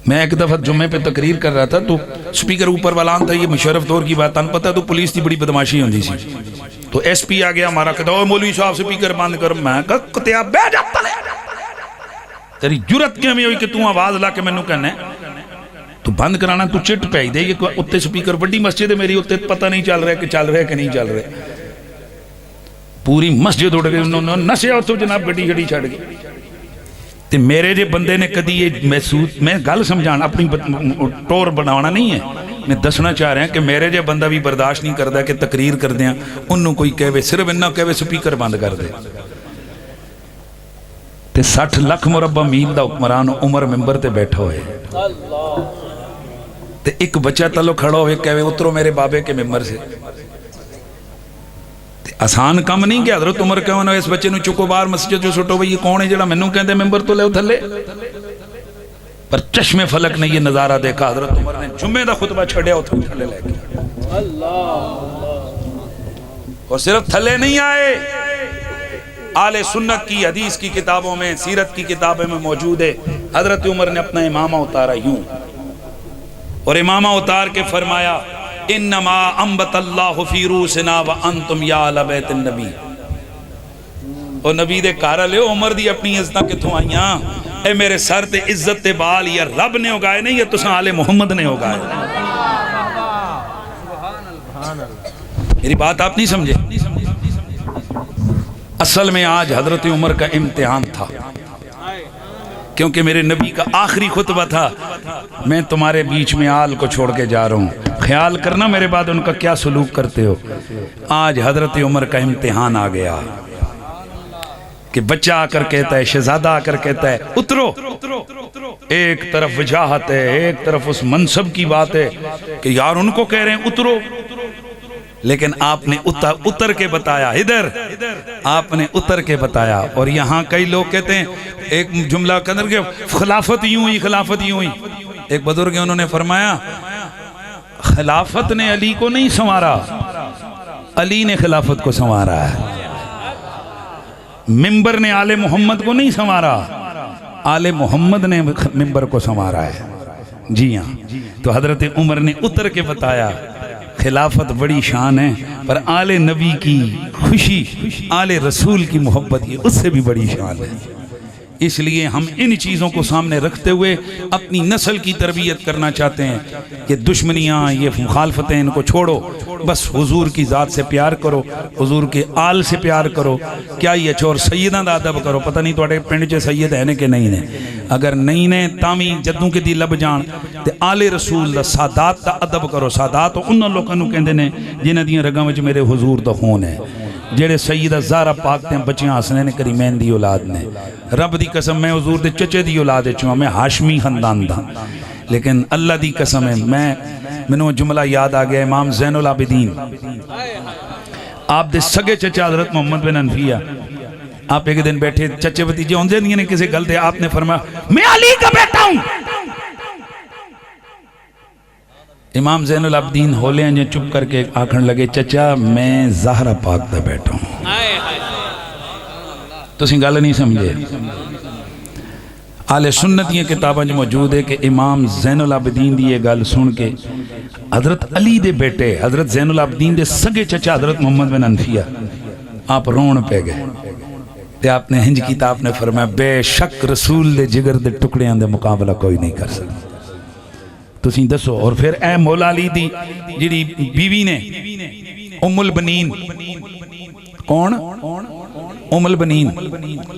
میں ایک دفعہ جمعے پہ تقریر کر رہا تھا تو سپیکر اوپر والا آن تھا، یہ مشرف دور کی بات آن پتا تو پولیس تھی بڑی بدماشی ہوندی سی، تو ایس پی آ گیا ہمارا، کہتا ہے مولوی صاحب سپیکر بند کر. میں کہا کتیا بہ جاتا لے، تیری جرت کیویں ہوئی کہ تو آواز لا کے مینوں کہنا ہے تو بند کرانا؟ تو چٹ پہ دے کہ اتنے سپیکر بڑی مسجد ہے میری، اتنے پتہ نہیں چل رہا کہ چل رہا ہے کہ نہیں چل رہا. پوری مسجد اڑ گئی، انہوں نے نسیا اتوں جناب گڈی شڈی چھڑ گئی. تے میرے جے بندے نے کدی یہ محسوس، میں گل سمجھانا اپنی ٹور بنانا نہیں ہے، میں دسنا چاہ رہا ہوں کہ میرے جے بندہ بھی برداشت نہیں کرتا کہ تقریر کر دیا انہوں کوئی کہے صرف انہوں کہے سپیکر بند کر دے. تے 60 لاکھ مربع میل دا حکمران عمر ممبر تے بیٹھا ہوئے، تے ایک بچہ تلو کھڑا ہوئے کہے اترو میرے بابے کے ممبر سے. آسان کام نہیں کہ حضرت عمر کہو نا اس بچے نو چکو باہر مسجد جو سٹو بھئی یہ کون ہے جڑا مینوں کہندے ممبر تو لے تھلے. پر چشم فلک نے یہ نظارہ دیکھا، حضرت عمر نے جمعے دا خطبہ چھڑیا اتھے تھلے لے گیا. اور صرف تھلے نہیں آئے، آل سنت کی حدیث کی کتابوں میں، سیرت کی کتابوں میں موجود ہے. حضرت عمر نے اپنا امامہ اتارا یوں، اور امامہ اتار کے فرمایا انما انبت اللہ فی روسنا وانتم یا اہل بیت النبی. اور نبی دے کارا لے عمر دی اپنی عزتاں کتھوں آئیاں؟ اے میرے سر تے عزت تے بال یا رب نے اگائے نہیں، یا تساں آل محمد نے اگائے. میری بات آپ نہیں سمجھے؟ اصل میں آج حضرت عمر کا امتحان تھا، کیونکہ میرے نبی کا آخری خطبہ تھا میں تمہارے بیچ میں آل کو چھوڑ کے جا رہا ہوں، خیال کرنا میرے بعد ان کا کیا سلوک کرتے ہو. آج حضرت عمر کا امتحان آ گیا کہ بچہ آ کر کہتا ہے، شہزادہ آ کر کہتا ہے اترو. ایک طرف وجاہت ہے، ایک طرف اس منصب کی بات ہے کہ یار ان کو کہہ رہے ہیں اترو، لیکن آپ نے اتر کے بتایا. ادھر آپ نے اتر کے بتایا. اور یہاں کئی لوگ کہتے ہیں ایک جملہ قدر کے خلافت یوں ہوئی، خلافت یوں ہوئی. ایک بزرگ ہیں انہوں نے فرمایا خلافت نے علی کو نہیں سنوارا، علی نے خلافت کو سنوارا ہے. ممبر نے آل محمد کو نہیں سنوارا، آل محمد نے ممبر کو سنوارا ہے. جی ہاں، تو حضرت عمر نے اتر کے بتایا خلافت بڑی شان ہے، پر آل نبی کی خوشی، آل رسول کی محبت یہ اس سے بھی بڑی شان ہے. اس لیے ہم ان چیزوں کو سامنے رکھتے ہوئے اپنی نسل کی تربیت کرنا چاہتے ہیں کہ دشمنیاں، یہ مخالفتیں ان کو چھوڑو، بس حضور کی ذات سے پیار کرو، حضور کے آل سے پیار کرو. کیا یہ چور سیداں دا ادب کرو. پتہ نہیں توڑے پنڈ چے سید ہے نے کہ نہیں نے، اگر نہیں نے تامی جدوں کے دی لب جان تے آل رسول دا سادات دا ادب کرو. سادات انہاں لوکاں نوں کہندے نے جنہاں دیاں رگاں وچ میرے حضور دا خون ہے، جڑے سیدہ زہرا پاک تے بچیاں حسنین کریمین دی اولاد نے. رب دی قسم میں حضور دے چچے دی اولاد چوں، میں ہاشمی خاندان دا، لیکن اللہ دی قسم ہے مینوں جملہ یاد آ گیا امام زین العابدین آپ دے سگے چچا حضرت محمد بن حنفیہ. آپ ایک دن بیٹھے چچے بھتیجے ہوندے نہیں کسی گل تے آپ نے فرمایا میں علی کا بیٹا ہوں. امام زین العابدین ہولے ہیں چپ کر کے آکھن لگے چچا میں زہرا پاک دا بیٹا ہوں. تو اسی گل نہیں سمجھے. آل سنت یہ کتاباں موجود ہے کہ امام زین العابدین دی یہ گل سن کے حضرت علی دے بیٹے حضرت زین العابدین دے سگے چچا حضرت محمد بن حنفیہ آپ رون پہ گئے تے آپ نے ہنج کتاب نے فرمایا بے شک رسول دے جگر دے ٹکڑیاں دے مقابلہ کوئی نہیں کر سکتا. تسی دسو. اور پھر اے مولا علی دی جڑی بیوی نے ام البنین، کون؟ ام البنین.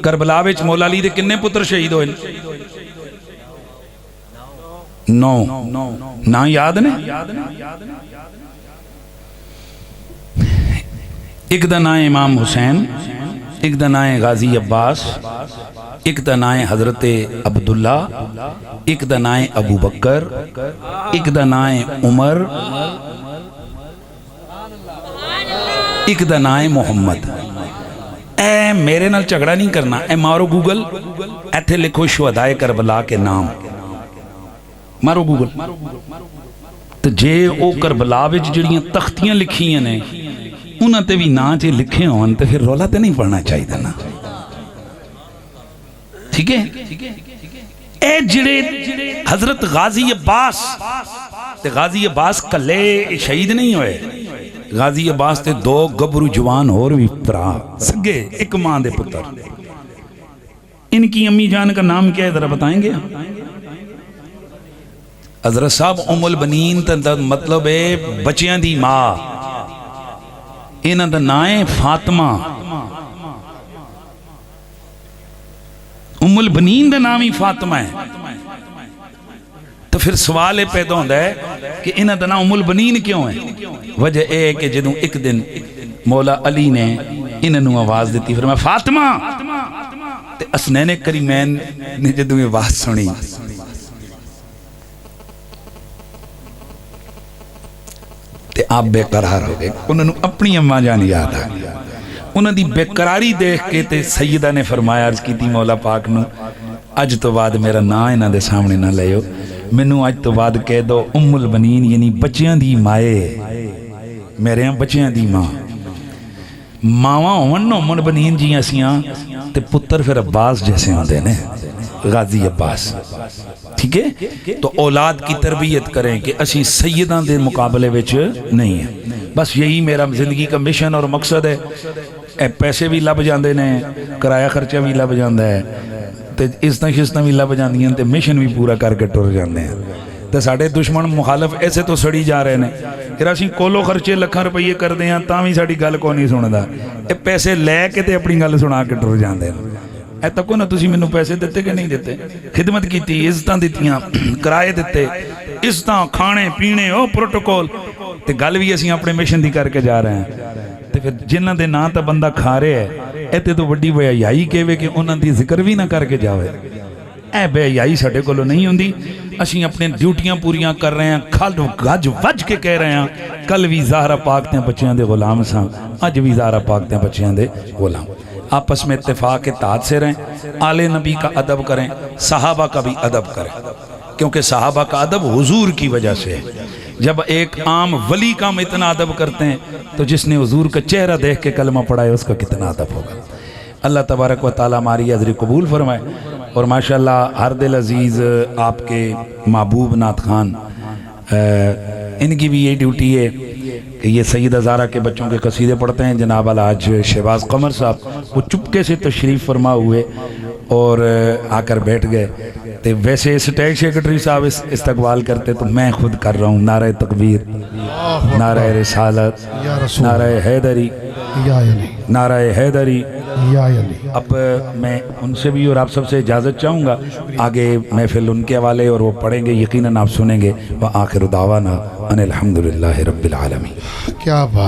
کربلا وچ مولا علی دے کنے پتر شہید ہوئے؟ 9 نا یاد نے؟ ایک دا نام امام حسین، ایک دا نام غازی عباس، ایک دا نام حضرت عبداللہ، ایک دا نام ابو بکر، ایک دا نام عمر، ایک دا نام محمد. اے میرے نال جھگڑا نہیں کرنا، اے مارو گوگل، ایتھے لکھو شہدائے کربلا کے نام، مارو گوگل. تو جے او کربلا وچ جڑیاں تختیاں لکھی ہیں نے انہاں تے بھی نا جے لکھے ہون تے پھر رولا تے نہیں پڑھنا چاہیے نا. ٹھیک ہے. اے جڑے حضرت غازی عباس تے غازی عباس کلے شہید نہیں ہوئے، غازی عباس تے دو گبرو جوان اور بھی پرا سگے ایک ماں دے پتر. ان کی امی جان کا نام کیا ہے ذرا بتائیں گے؟ حضرت صاحب ام البنین تا مطلب ہے بچیاں دی ماں. انہاں دا نام ہے فاطمہ. ام البنین دا نام ہی فاطمہ ہے. تو پھر سوال یہ پیدا ہوتا ہے کہ انہاں دا نام ام البنین کیوں ہے؟ وجہ اے کہ جدوں ایک دن مولا علی نے انہوں آواز دیتی فرمایا فاطمہ. تے حسنین کریمین نے جدوں یہ آواز سنی تے آپ بے قرار ہو گئے. انہوں نے اپنی اماں جان یاد آ گئی. انہوں دی بے قراری دیکھ کے تے سیدہ نے فرمایا عرض کی تھی مولا پاک نو اج تو بعد میرا نا انہاں دے سامنے نہ لئیو. منو اج تو بعد کہہ دو ام البنین یعنی بچیاں دی مائے. میرے ہاں بچیاں دی ماں. ماواں ہون ام البنین جی اسیاں تے پتر پھر عباس جیسے ہوندے نے غازی عباس. ٹھیک ہے تو اولاد کی تربیت کریں کہ اسی سیدان دے مقابلے وچ نہیں ہیں. بس یہی میرا زندگی کا مشن اور مقصد ہے. اے پیسے بھی لب جاندے نے, کرایہ خرچہ بھی لب جاندہ ہے, تے عزتاں شزتاں بھی لب جاندیاں تے مشن بھی پورا کر کے ٹر جاندے ہیں. تے ساڑھے دشمن مخالف ایسے تو سڑی جا رہے ہیں کہ اسی کولو خرچے لکھاں روپیے کر دیں تاں بھی ساڑھی گل کو نہیں سندا. اے پیسے لے کے تے اپنی گل سنا کے ٹر جاندے ہیں. اے تکو نہ تسی منو پیسے دیتے کہ نہیں دیتے, خدمت کیتی, عزتاں دیتیاں, کرائے دیتے, عزتاں کھانے پینے او پروٹوکول, تے گل بھی اسی اپنے مشن دی کر کے جا رہے ہیں. تے پھر جنہاں دے نا تا بندہ کھا رہے ہے ایتے تو بڑی بے حیائی کہوے کہ انہاں دی ذکر بھی نہ کر کے جاوے. اے بے حیائی ساڈے کولوں نہیں ہوندی. اسی اپنے ڈیوٹیاں پوریاں کر رہے ہیں, کھل گج وج کے کہہ رہے ہیں کل بھی زہرا پاک تے بچیاں دے غلام ساں, اج بھی زہرا پاک تے بچیاں دے غلام. آپس میں اتفاق اتحاد سے رہیں, آل نبی کا ادب کریں, صحابہ کا بھی ادب کریں, کیونکہ صحابہ کا ادب حضور کی وجہ سے ہے. جب ایک عام ولی کا ہم اتنا ادب کرتے ہیں تو جس نے حضور کا چہرہ دیکھ کے کلمہ پڑھا ہے اس کا کتنا ادب ہوگا. اللہ تبارک و تعالیٰ ہماری حاضری قبول فرمائے. اور ماشاءاللہ ہر دل عزیز آپ کے محبوب نعت خان, ان کی بھی یہ ڈیوٹی ہے کہ یہ سیدہ زہرا کے بچوں کے قصیدے پڑھتے ہیں. جناب الحاج شہباز قمر صاحب وہ چپکے سے تشریف فرما ہوئے اور آ کر بیٹھ گئے. تو ویسے اسٹیج سیکرٹری صاحب استقبال کرتے تو میں خود کر رہا ہوں نعرہ تکبیر, نعرہ رسالت, نعرہ حیدری, نعرہ حیدری. اب میں ان سے بھی اور آپ سب سے اجازت چاہوں گا. آگے محفل ان کے حوالے اور وہ پڑھیں گے, یقیناً آپ سنیں گے. وآخر دعوانا ان الحمدللہ رب العالمین. کیا بات